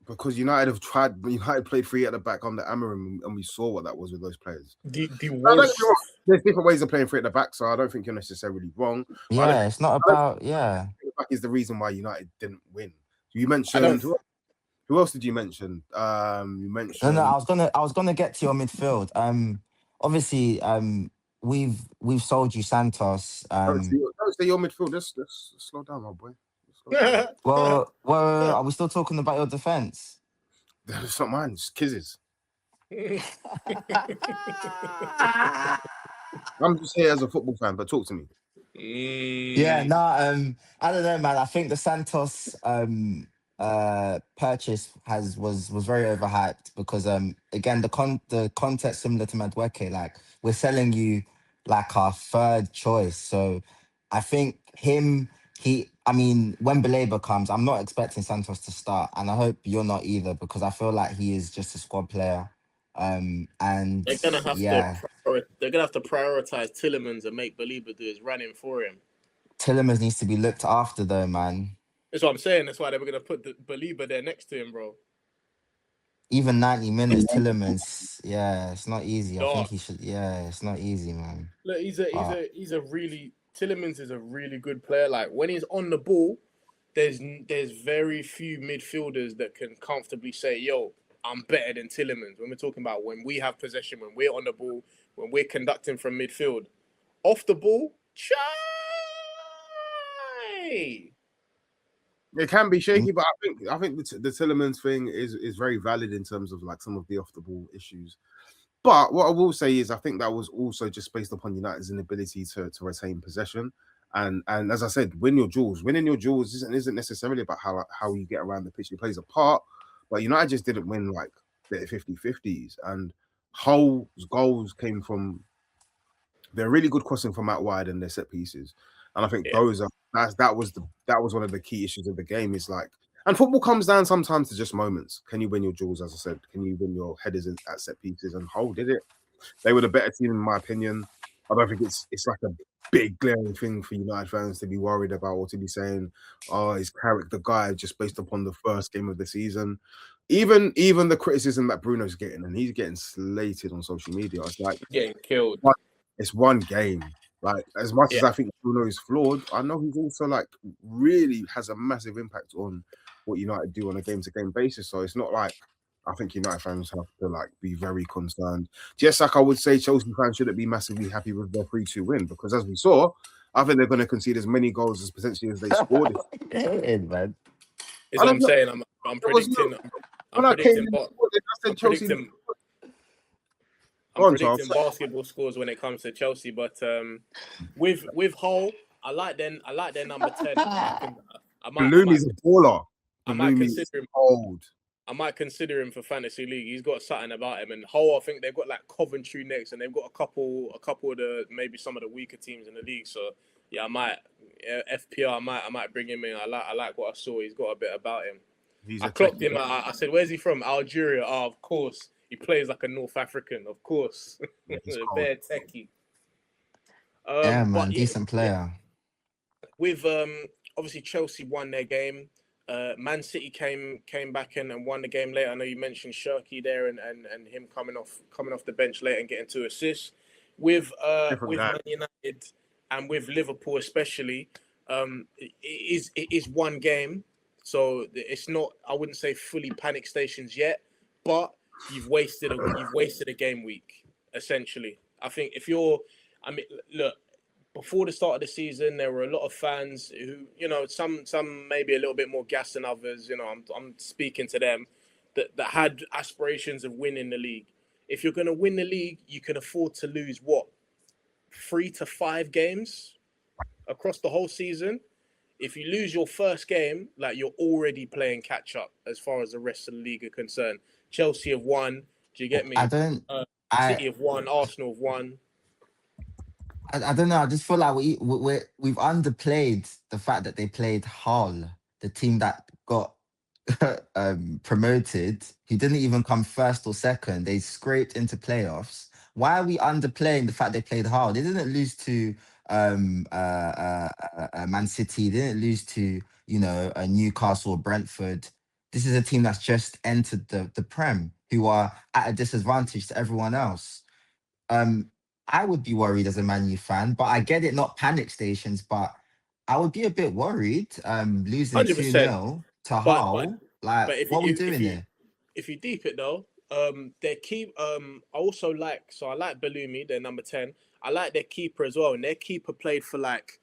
Because United played three at the back on the Amarim, and we saw what that was with those players. The Now, don't get me worst. wrong, there's different ways of playing three at the back, so I don't think you're necessarily wrong. But I don't Yeah, it's not about yeah. think the back is the reason why United didn't win. You I mentioned don't. who else did you mention? You No, mentioned I was gonna get to your midfield. Obviously, we've sold you Santos. don't say your midfield. Let's slow down, my boy. Slow down. Well, are we still talking about your defense? It's not mine. It's Kiz's. I'm just here as a football fan, but talk to me. Yeah, no, I don't know, man. I think the Santos purchase was very overhyped because again the context similar to Madueke, like we're selling you like our third choice. So I think I mean when Baleba comes, I'm not expecting Santos to start, and I hope you're not either because I feel like he is just a squad player. And They're gonna have yeah, they're gonna have to prioritize Tillemans and make Belieber do his running for him. Tillemans needs to be looked after though, man. That's what I'm saying. That's why they were gonna put the Belieber there next to him, bro. Even 90 minutes, Tillemans, yeah, it's not easy. I think Dog. he should, yeah, it's not easy, man. Look, But he's a really Tillemans is a really good player. Like when he's on the ball, there's very few midfielders that can comfortably say, "Yo, I'm better than Tillemans." When we're talking about when we have possession, when we're on the ball, when we're conducting from midfield, off the ball, chai. It can be mm, shaky, but I think the Tillemans thing is very valid in terms of like some of the off the ball issues. But what I will say is I think that was also just based upon United's inability to retain possession. And as I said, win your duels. Winning your duels isn't necessarily about how you get around the pitch. It plays a part, but United just didn't win like the 50-50s. And Hull's goals came from they're really good crossing from out wide and their set pieces. And I think Yeah. that was one of the key issues of the game. Is like, and football comes down sometimes to just moments. Can you win your duels? As I said, can you win your headers at set pieces? And Hull did it. They were the better team in my opinion. I don't think it's like a big glaring thing for United fans to be worried about or to be saying, "Oh, is Carrick the guy?" Just based upon the first game of the season. Even the criticism that Bruno's getting, and he's getting slated on social media. It's like Getting killed. it's one game. Like as much as Yeah. I think Bruno is flawed, I know he's also like really has a massive impact on what United do on a game-to-game basis. So it's not like I think United fans have to like be very concerned. Just like I would say Chelsea fans shouldn't be massively happy with their 3-2 win because as we saw, I think they're going to concede as many goals as potentially as they scored. man. Is I what don't I'm know. saying. I'm There was predicting. when I'm I came predicting. in, I said Chelsea. I'm Go on, predicting Charles. basketball scores when it comes to Chelsea, but with Hull, I like their number 10. Balloomy's a baller. I might Baloomy is consider him. old. I might consider him for fantasy league. He's got something about him. And Hull, I think they've got like Coventry next, and they've got a couple of the maybe some of the weaker teams in the league. So yeah, I might FPR. I might bring him in. I like what I saw. He's got a bit about him. I clocked him. I said, "Where's he from?" Algeria. Oh, of course. He plays like a North African, of course. Yeah, he's cold. Bare techie. Yeah, man, But decent player. with obviously Chelsea won their game. Man City came back in and won the game late. I know you mentioned Shirky there and him coming off the bench late and getting 2 assists. With Man United and with Liverpool especially, it is one game, so it's not. I wouldn't say fully panic stations yet, but you've wasted a game week essentially. I think look. Before the start of the season, there were a lot of fans who, some maybe a little bit more gas than others. I'm speaking to them that had aspirations of winning the league. If you're going to win the league, you can afford to lose 3 to 5 games across the whole season. If you lose your first game, like you're already playing catch up as far as the rest of the league are concerned. Chelsea have won. Do you get me? I don't. City have won. Arsenal have won. I don't know. I just feel like we've underplayed the fact that they played Hull, the team that got promoted, who didn't even come first or second. They scraped into playoffs. Why are we underplaying the fact they played Hull? They didn't lose to Man City. They didn't lose to Newcastle or Brentford. This is a team that's just entered the Prem, who are at a disadvantage to everyone else. I would be worried as a Man U fan, but I get it, not panic stations, but I would be a bit worried losing 100%. 2-0 to But Hull. Like, but what are we doing there? if you deep it though, their keep I also like Bellumi, their number 10. I like their keeper as well, and their keeper played for like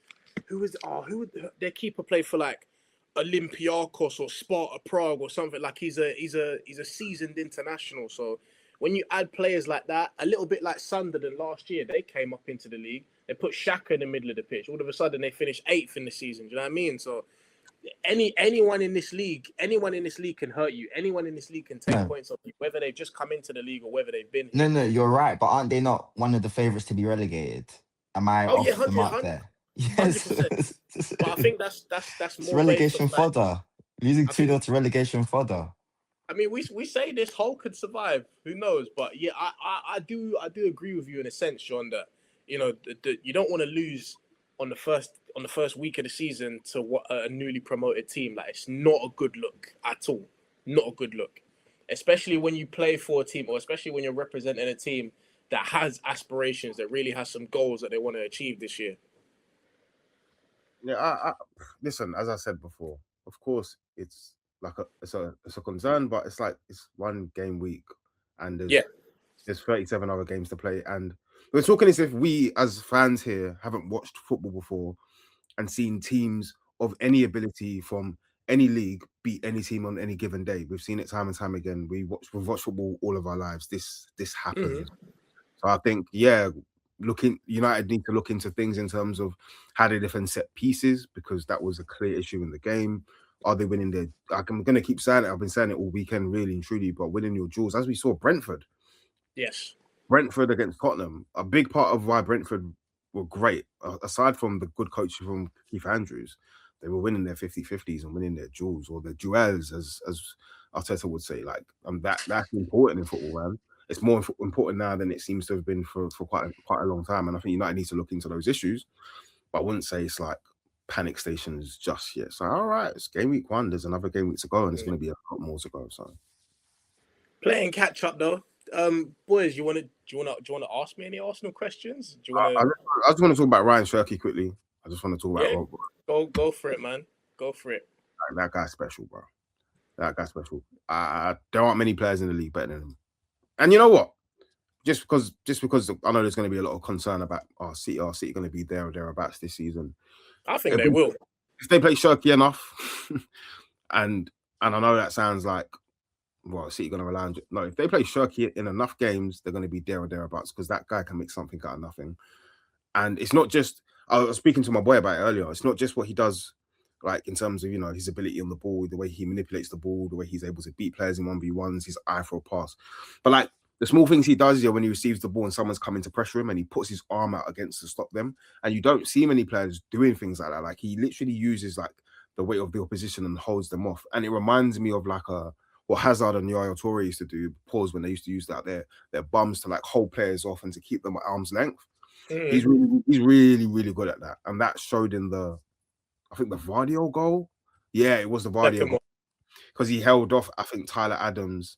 their keeper played for like Olympiacos or Sparta Prague or something. Like he's a seasoned international. So when you add players like that, a little bit like Sunderland last year, they came up into the league. They put Xhaka in the middle of the pitch. All of a sudden, they finished 8th in the season. Do you know what I mean? So anyone in this league can hurt you. Anyone in this league can take points off you, whether they've just come into the league or whether they've been here. No, you're right, but aren't they not one of the favourites to be relegated? Am I off the mark there? Yes. 100%. But I think that's more relegation fodder. Losing 2-0 to relegation fodder. I mean, we say this Hull could survive. Who knows? But yeah, I do agree with you in a sense, Sean, that you don't want to lose on the first week of the season to what a newly promoted team. Like, it's not a good look at all. Not a good look, especially when you play for a team, or especially when you're representing a team that has aspirations, that really has some goals that they want to achieve this year. Yeah, I listen. As I said before, of course, it's like it's a concern, but it's like it's one game week, and there's 37 other games to play, and we're talking as if we as fans here haven't watched football before and seen teams of any ability from any league beat any team on any given day. We've seen it time and time again. We've watched football all of our lives. This happens. So I think, United need to look into things in terms of how they defend set pieces, because that was a clear issue in the game. Are they winning their? I'm going to keep saying it. I've been saying it all weekend, really and truly. But winning your duels, as we saw Brentford. Yes. Brentford against Tottenham. A big part of why Brentford were great, aside from the good coaching from Keith Andrews, they were winning their 50-50s and winning their duels, or their duels, as Arteta would say. Like, that's important in football, man. It's more important now than it seems to have been for quite a long time. And I think United needs to look into those issues. But I wouldn't say it's like panic stations just yet. So, all right, it's game week 1. There's another game week to go, and there's going to be a lot more to go. So, playing catch up though. Boys, do you want to ask me any Arsenal questions? Do you want to? I just want to talk about Ryan Shirky quickly. I just want to talk about go for it, man. Go for it. That guy's special, bro. That guy's special. There aren't many players in the league better than him. And you know what? Just because I know there's going to be a lot of concern about City going to be there or thereabouts this season. I think they will. If they play Shirky enough, and I know that sounds like, well, City going to rely on... No, if they play Shirky in enough games, they're going to be there or thereabouts, because that guy can make something out of nothing. And it's not just... I was speaking to my boy about it earlier. It's not just what he does, like, in terms of, his ability on the ball, the way he manipulates the ball, the way he's able to beat players in 1v1s, his eye for a pass. But, like, the small things he does when he receives the ball and someone's coming to pressure him and he puts his arm out against to stop them. And you don't see many players doing things like that. Like, he literally uses, like, the weight of the opposition and holds them off. And it reminds me of, like, what Hazard and Yaya Toure used to do, pause, when they used to use that, their bums to, like, hold players off and to keep them at arm's length. He's really, really good at that. And that showed in the Vardio goal. Yeah, it was the Vardio goal. Because he held off, I think, Tyler Adams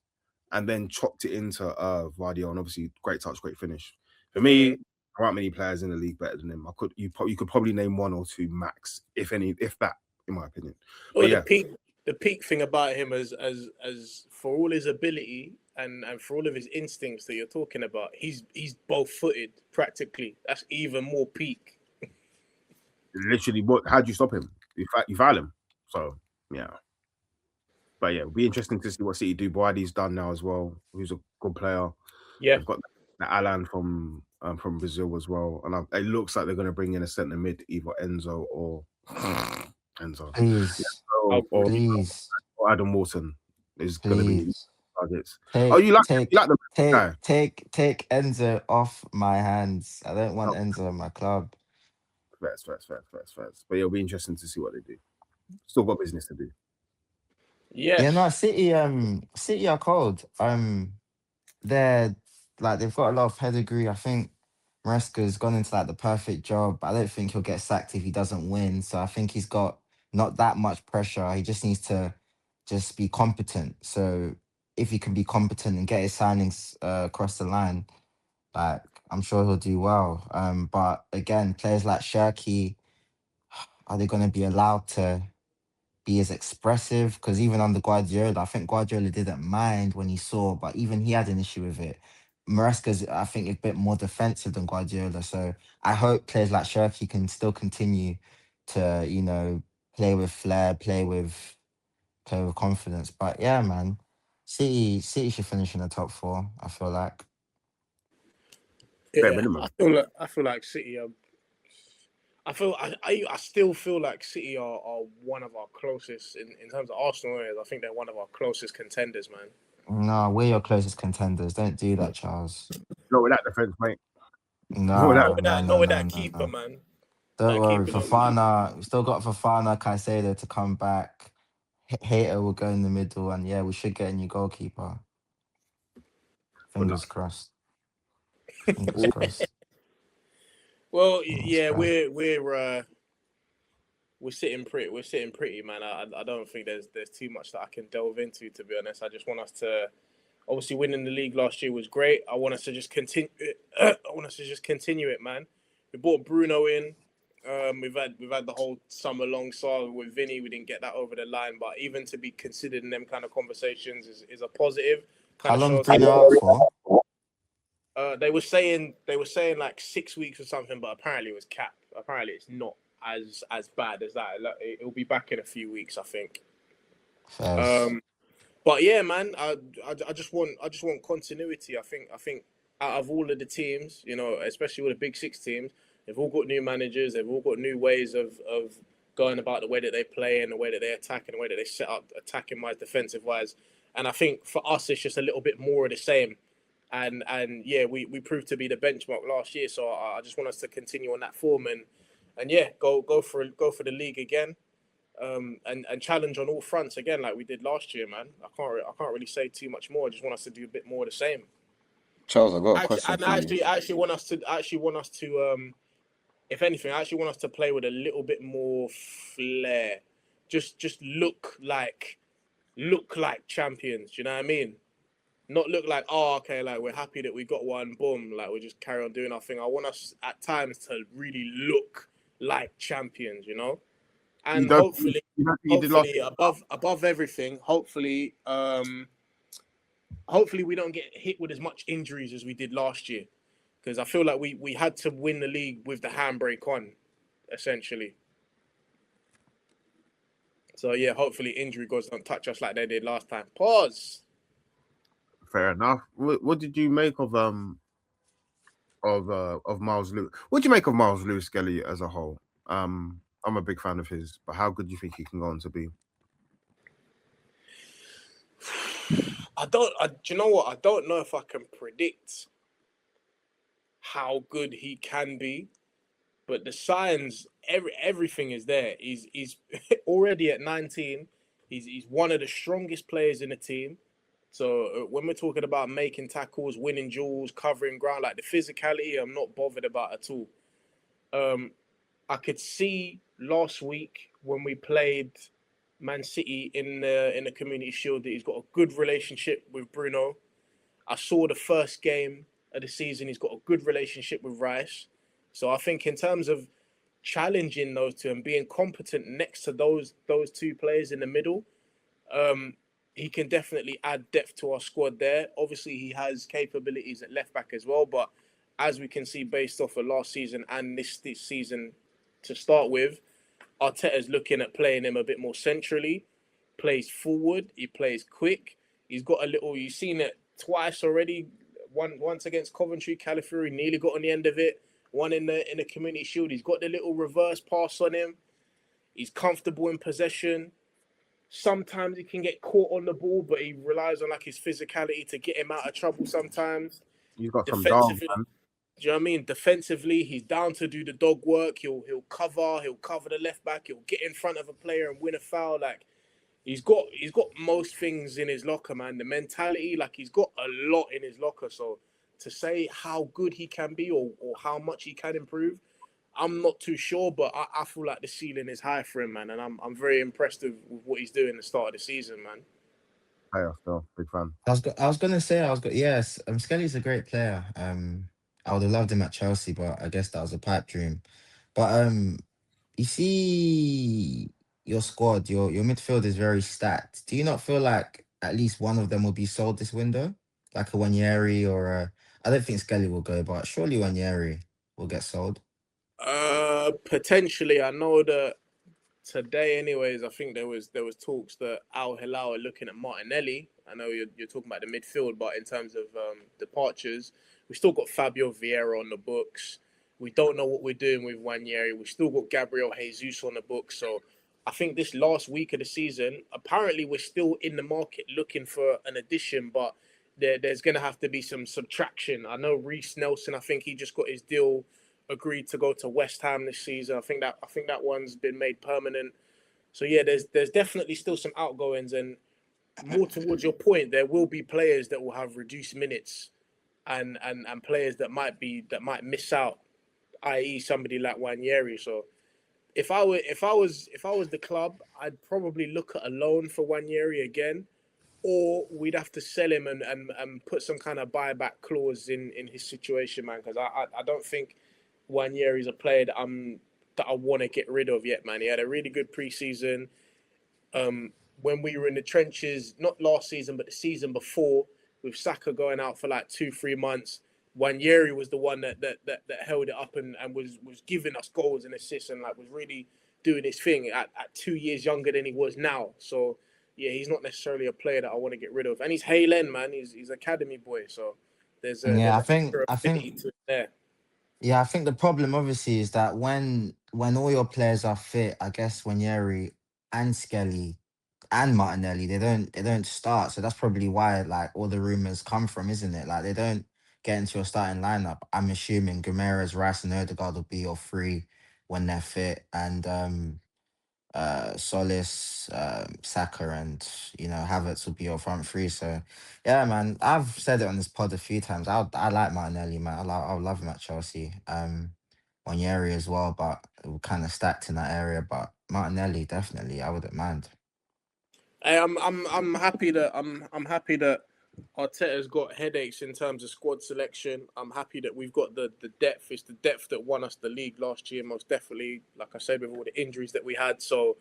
and then chopped it into Vardio. And obviously, great touch, great finish. For me, there aren't many players in the league better than him. You could probably name 1 or 2 max, if any, if that, in my opinion. Well, the peak thing about him as for all his ability and for all of his instincts that you're talking about, he's both-footed practically. That's even more peak. Literally, how'd you stop him? You foul him. So, yeah. But yeah, it'll be interesting to see what City do. Boadi's done now as well, who's a good player. Yeah. They've got the Alan from Brazil as well. And it looks like they're going to bring in a centre mid, either Enzo or Please. or Adam Wharton is going to be targets. Take, Oh, you like take, the guy? take Enzo off my hands. I don't want Enzo in my club. Facts. But it'll be interesting to see what they do. Still got business to do. Yes. Yeah, no, City are cold. They're like they've got a lot of pedigree. I think Maresca's gone into like the perfect job. I don't think he'll get sacked if he doesn't win. So I think he's got not that much pressure. He just needs to just be competent. So if he can be competent and get his signings across the line, like I'm sure he'll do well. But again, players like Shirky, are they going to be allowed to be as expressive? Because even under Guardiola, I think Guardiola didn't mind when he saw, but even he had an issue with it. Maresca's, I think, a bit more defensive than Guardiola. So I hope players like Shirky can still continue to, play with flair, play with confidence. But yeah, man, City should finish in the top four, I feel like. Bare Yeah, minimum. I feel like City are. I still feel like City are one of our closest in terms of Arsenal areas. I think they're one of our closest contenders, man. No, we're your closest contenders. Don't do that, Charles. Not with that defense, mate. No, Not with that no, keeper, no. man. Don't That worry, keeper don't really. Fafana. We still got Fafana, Caicedo to come back. Hater will go in the middle, and yeah, we should get a new goalkeeper. Fingers crossed. Fingers crossed. Well, Fingers yeah, crossed. we're sitting pretty, man. I don't think there's too much that I can delve into, to be honest. I just want us to obviously winning the league last year was great. I want us to just continue. I want us to just continue it, man. We brought Bruno in. We've had the whole summer long saga with Vinny. We didn't get that over the line, but even to be considered in them kind of conversations is a positive. How Kind of long's shows. Bruno out for? They were saying like 6 weeks or something, but apparently it was capped. Apparently it's not as bad as that. It'll be back in a few weeks, I think. Fairs. But yeah, man, I just want continuity. I think out of all of the teams, especially with the big six teams, they've all got new managers. They've all got new ways of going about the way that they play and the way that they attack and the way that they set up attacking wise, defensive wise. And I think for us, it's just a little bit more of the same. And yeah, we proved to be the benchmark last year. So I just want us to continue on that form and yeah, go for the league again. And challenge on all fronts again, like we did last year, man. I can't really say too much more. I just want us to do a bit more of the same. Charles, I've got a question for you. I actually want us to, if anything, I actually want us to play with a little bit more flair. Just look like champions. Do you know what I mean? Not look like, oh, okay, like we're happy that we got one, boom, like we just carry on doing our thing. I want us at times to really look like champions, and hopefully above everything, hopefully we don't get hit with as much injuries as we did last year, because I feel like we had to win the league with the handbrake on, essentially. So yeah, hopefully injury goals don't touch us like they did last time. Pause. Fair enough. What did you make of Miles Lewis? What do you make of Miles Lewis Skelly as a whole? I'm a big fan of his, but how good do you think he can go on to be? Do you know what? I don't know if I can predict how good he can be, but the signs, everything is there. He's already at 19. He's one of the strongest players in the team. So when we're talking about making tackles, winning duels, covering ground, like the physicality, I'm not bothered about at all. I could see last week when we played Man City in the Community Shield that he's got a good relationship with Bruno. I saw the first game of the season, he's got a good relationship with Rice. So I think in terms of challenging those two and being competent next to those two players in the middle, he can definitely add depth to our squad there. Obviously, he has capabilities at left back as well, but as we can see based off of last season and this season to start with, Arteta's looking at playing him a bit more centrally, plays forward, he plays quick. He's got a little, you've seen it twice already. Once against Coventry, Calafiori nearly got on the end of it. One in the Community Shield. He's got the little reverse pass on him. He's comfortable in possession. sometimes he can get caught on the ball, but he relies on like his physicality to get him out of trouble sometimes. He's got some dog, Defensively, man. do you know what I mean? Defensively, he's down to do the dog work. He'll cover the left back. He'll get in front of a player and win a foul. Like he's got most things in his locker, man. The mentality, like he's got a lot in his locker. So to say how good he can be or how much he can improve, I'm not too sure, but I feel like the ceiling is high for him, man. And I'm very impressed with what he's doing at the start of the season, man. Player still, big fan. I was gonna say yes. Skelly's a great player. I would have loved him at Chelsea, but I guess that was a pipe dream. But you see your squad, your midfield is very stacked. Do you not feel like at least one of them will be sold this window, like a Wanyeri or a? I don't think Skelly will go, but surely Wanyeri will get sold. Potentially. I know that today, anyways, I think there was talks that Al Hilal are looking at Martinelli. I know you're talking about the midfield, but in terms of departures, we still got Fabio Vieira on the books. We don't know what we're doing with Wanyeri. We still got Gabriel Jesus on the books. So I think this last week of the season, apparently we're still in the market looking for an addition, but there's going to have to be some subtraction. I know Reece Nelson, I think he just got his deal agreed to go to West Ham this season. I think that one's been made permanent. So yeah, there's definitely still some outgoings, and more towards your point, there will be players that will have reduced minutes, and players that might miss out, i.e. somebody like Wanyeri. So if I was the club, I'd probably look at a loan for Wanyeri again, or we'd have to sell him and put some kind of buyback clause in his situation, man, because I don't think Wanyeri is a player that I want to get rid of yet, man. He had a really good preseason. When we were in the trenches, not last season, but the season before, with Saka going out for like 2-3 months, Wanyeri was the one that held it up and was giving us goals and assists and like was really doing his thing at 2 years younger than he was now. So yeah, he's not necessarily a player that I want to get rid of. And he's Halen, man. He's academy boy. So there's I think there. Yeah, I think the problem obviously is that when all your players are fit, I guess Wanyeri and Skelly and Martinelli, they don't start. So that's probably why like all the rumors come from, isn't it? Like they don't get into your starting lineup. I'm assuming Guimaraes, Rice, and Odegaard will be your three when they're fit, and Solis, Saka, and Havertz will be your front three. So yeah, man, I've said it on this pod a few times. I like Martinelli, man. I would love him at Chelsea. Wanyeri as well, but we're kind of stacked in that area. But Martinelli, definitely, I wouldn't mind. Hey, I'm happy that Arteta's got headaches in terms of squad selection. I'm happy that we've got the depth. It's the depth that won us the league last year, most definitely. Like I said, with all the injuries that we had. So,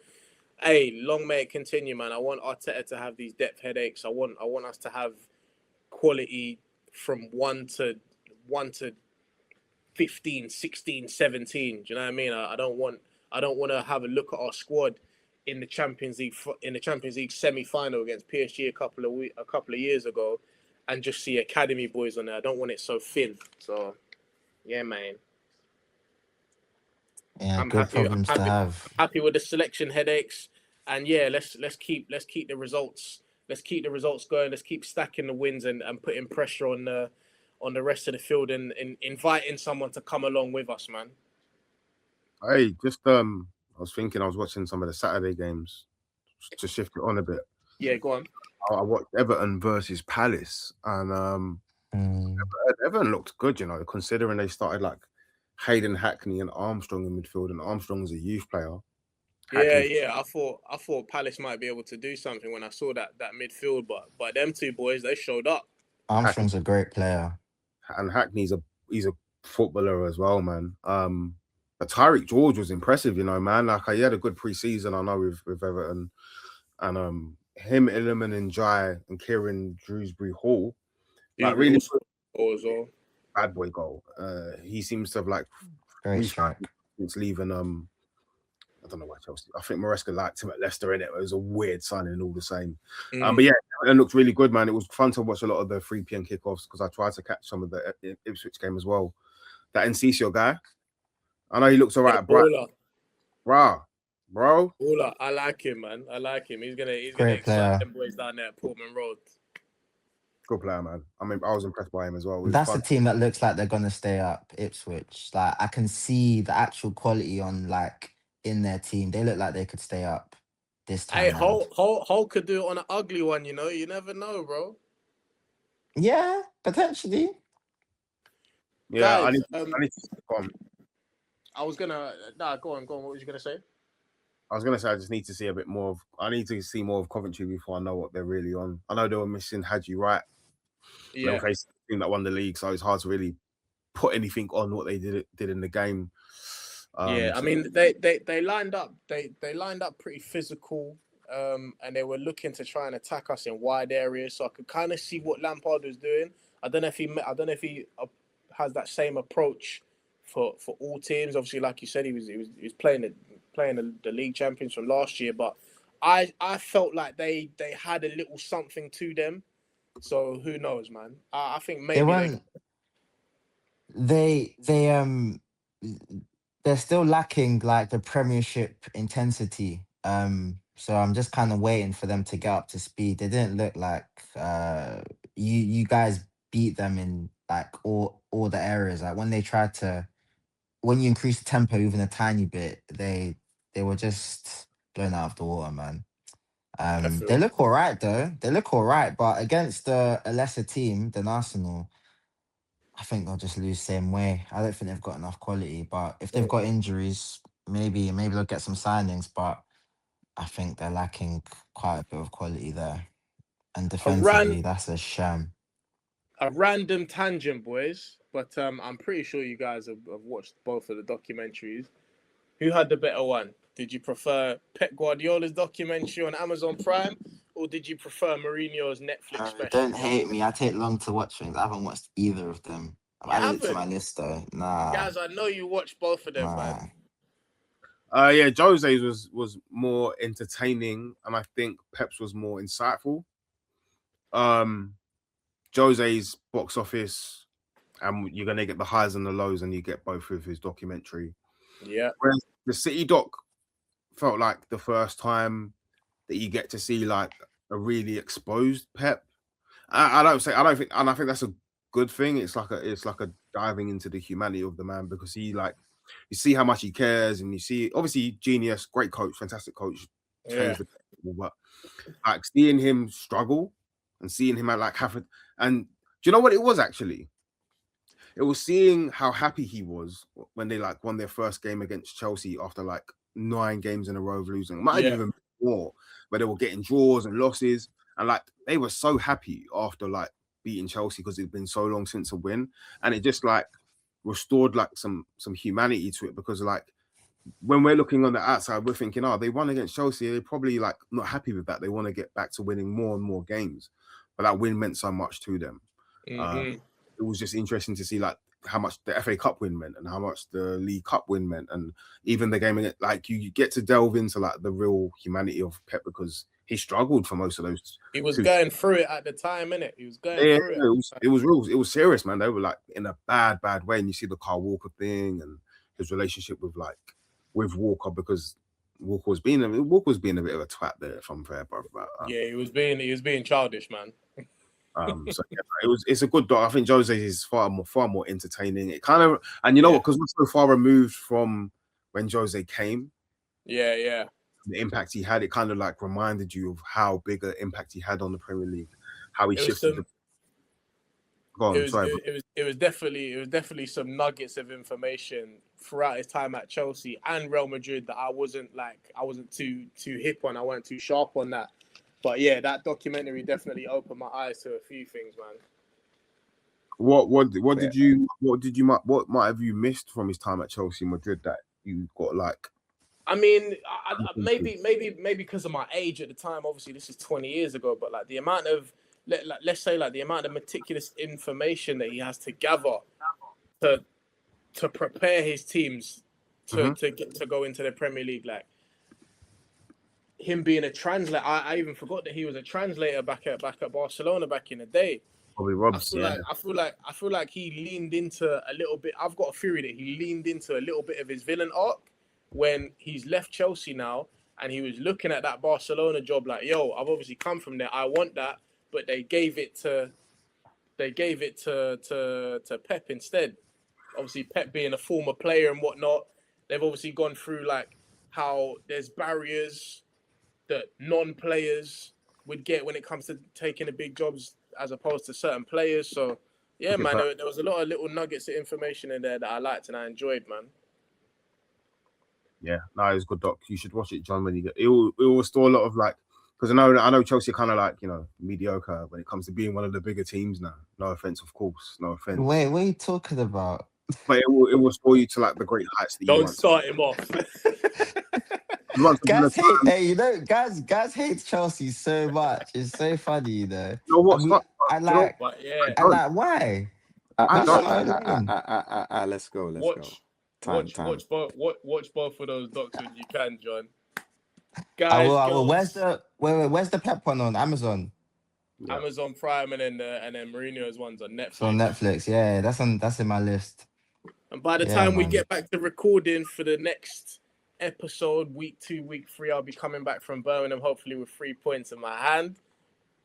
hey, long may it continue, man. I want Arteta to have these depth headaches. I want us to have quality from 1 to 15, 16, 17. Do you know what I mean? I don't want to have a look at our squad in the Champions League semi-final against PSG a couple of years ago, and just see academy boys on there. I don't want it so thin. So, yeah, man. Yeah, good problems to have. Happy with the selection headaches, and yeah, let's keep the results. Let's keep the results going. Let's keep stacking the wins and putting pressure on the rest of the field and inviting someone to come along with us, man. Hey, just I was watching some of the Saturday games to shift it on a bit. Yeah, go on. I watched Everton versus Palace, and Everton looked good, considering they started like Hayden Hackney and Armstrong in midfield, and Armstrong's a youth player. Yeah. I thought Palace might be able to do something when I saw that midfield, but them two boys, they showed up. Armstrong's a great player, and Hackney's he's a footballer as well, man. But Tyreek George was impressive, man. Like he had a good preseason, I know, with Everton, and him, Illiman, and Jai, and Kieran Dewsbury Hall, like really goal as well. Bad boy goal. He seems to have like great strike since leaving. I don't know why Chelsea. I think Maresca liked him at Leicester, innit? It was a weird signing all the same. But yeah, it looked really good, man. It was fun to watch a lot of the 3 p.m. kickoffs because I tried to catch some of the Ipswich game as well. That Enciso guy, I know he looks all right at Brighton. Rah, bro. I like him, man. I like him. He's gonna Great excite player. them boys down there at Portman Road. Good player, man. I mean, I was impressed by him as well. It was That's fun. a team that looks like they're gonna stay up, Ipswich. Like I can see the actual quality on like in their team. They look like they could stay up this Hey, time round. Hull could do it on an ugly one, you know. You never know, bro. Yeah, potentially. Yeah, Guys, I need to go on. I was gonna go on. What was you gonna say? I was gonna say I just need to see a bit more of. I need to see more of Coventry before I know what they're really on. I know they were missing Hadji Wright. They were Yeah, facing a team that won the league, so it's hard to really put anything on what they did in the game. yeah. I So- mean, they lined up. They lined up pretty physical, and they were looking to try and attack us in wide areas. So I could kind of see what Lampard was doing. I don't know if he has that same approach for all teams. Obviously, like you said, he was playing the league champions from last year, but I felt like they had a little something to them. So who knows, man? I think They maybe weren't. They're still lacking like the Premiership intensity. So I'm just kind of waiting for them to get up to speed. They didn't look like you guys beat them in like all the areas. Like when you increase the tempo even a tiny bit, they were just blown out of the water, man. They look all right though. They look all right, but against a lesser team than Arsenal, I think they'll just lose same way. I don't think they've got enough quality. But if they've got injuries, maybe they'll get some signings. But I think they're lacking quite a bit of quality there. And defensively, that's a sham. a random tangent, boys, but I'm pretty sure you guys have watched both of the documentaries. Who had the better one? Did you prefer Pep Guardiola's documentary on Amazon Prime, or did you prefer Mourinho's Netflix special? Don't hate me. I take long to watch things. I haven't watched either of them. I've added it to my list though. Nah. Guys, I know you watched both of them, man. Yeah, Jose's was more entertaining, and I think Pep's was more insightful. Jose's box office, and you're gonna get the highs and the lows, and you get both with his documentary. Yeah. Whereas the City doc felt like the first time that you get to see like a really exposed Pep. I think that's a good thing. It's like a diving into the humanity of the man, because you see how much he cares, and you see obviously genius, great coach, fantastic coach, changed the football, but like seeing him struggle and seeing him and do you know what it was actually? It was seeing how happy he was when they like won their first game against Chelsea after like 9 games in a row of losing. Might have even more, where they were getting draws and losses, and like they were so happy after like beating Chelsea because it'd been so long since a win, and it just like restored like some humanity to it, because like when we're looking on the outside, we're thinking, oh, they won against Chelsea, they're probably like not happy with that. They want to get back to winning more and more games, but that win meant so much to them. It was just interesting to see like how much the FA Cup win meant and how much the League Cup win meant, and even the game in it. Like you get to delve into like the real humanity of Pep, because he struggled for most of those. He was going through it at the time, innit? He was going through it. It was real. It was serious, man. They were like in a bad way, and you see the Carl Walker thing and his relationship with Walker, because Walker was being a bit of a twat there, if I'm fair, bro. Yeah, he was being childish, man. So yeah, it's a good doc. I think Jose is far more entertaining. It kind of, and you know what, because we're so far removed from when Jose came, the impact he had, it kind of like reminded you of how big an impact he had on the Premier League, how he shifted. It was definitely some nuggets of information throughout his time at Chelsea and Real Madrid that I wasn't too hip on. I wasn't too sharp on that. But yeah, that documentary definitely opened my eyes to a few things, man. What might have you missed from his time at Chelsea, Madrid, that you got like? I mean, maybe because of my age at the time. Obviously, this is 20 years ago, but like the amount of let's say like the amount of meticulous information that he has to gather to prepare his teams to go into the Premier League, like. Him being a translator, I even forgot that he was a translator back at Barcelona back in the day. Probably Robs. I feel like he leaned into a little bit. I've got a theory that he leaned into a little bit of his villain arc when he's left Chelsea now and he was looking at that Barcelona job like, yo, I've obviously come from there. I want that, but they gave it to Pep instead. Obviously, Pep being a former player and whatnot, they've obviously gone through like how there's barriers that non-players would get when it comes to taking the big jobs as opposed to certain players. So, yeah, man, there was a lot of little nuggets of information in there that I liked and I enjoyed, man. Yeah, no, it's a good doc. You should watch it, John, when you get it. Will store a lot of like, because I know Chelsea are kind of like, you know, mediocre when it comes to being one of the bigger teams now. No offense, of course, no offense. Wait, what are you talking about? But it will store you to like the great heights that you Don't want. start him off. Guys hate, hey, you know, guys hate Chelsea so much. It's so funny, you know. You know what's not? I like, But yeah, I like, why? Let's go. Let's go. Watch both of those docs when you can, John. I Guys, will. girls, Where's the Pep one on Amazon? Yeah. Amazon Prime and then Mourinho's one's on Netflix. It's on Netflix. Yeah, that's in my list. And by the Yeah, time we man. get back to recording for the next episode, week 2, week 3, I'll be coming back from Birmingham, hopefully with 3 points in my hand.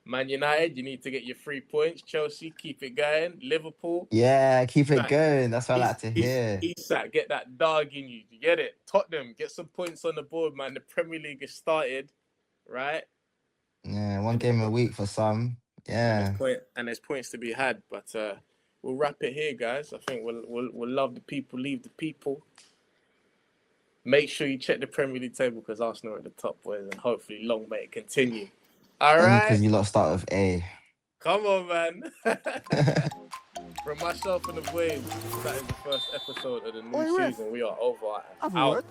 Man United, you need to get your 3 points. Chelsea, keep it going. Liverpool, Yeah, keep it Isak, going. That's what I like to hear. Isak, get that dog in you. You get it? Tottenham, get some points on the board, man. The Premier League has started, right? Yeah, one game a week for some. Yeah. And there's points to be had, but we'll wrap it here, guys. I think we'll love the people, leave the people. Make sure you check the Premier League table because Arsenal are at the top, boys, and hopefully long may it continue. All right. Because you lot start with A. Come on, man. From myself and the boys, that is the first episode of the new season. We are over. Ave A Out. Word.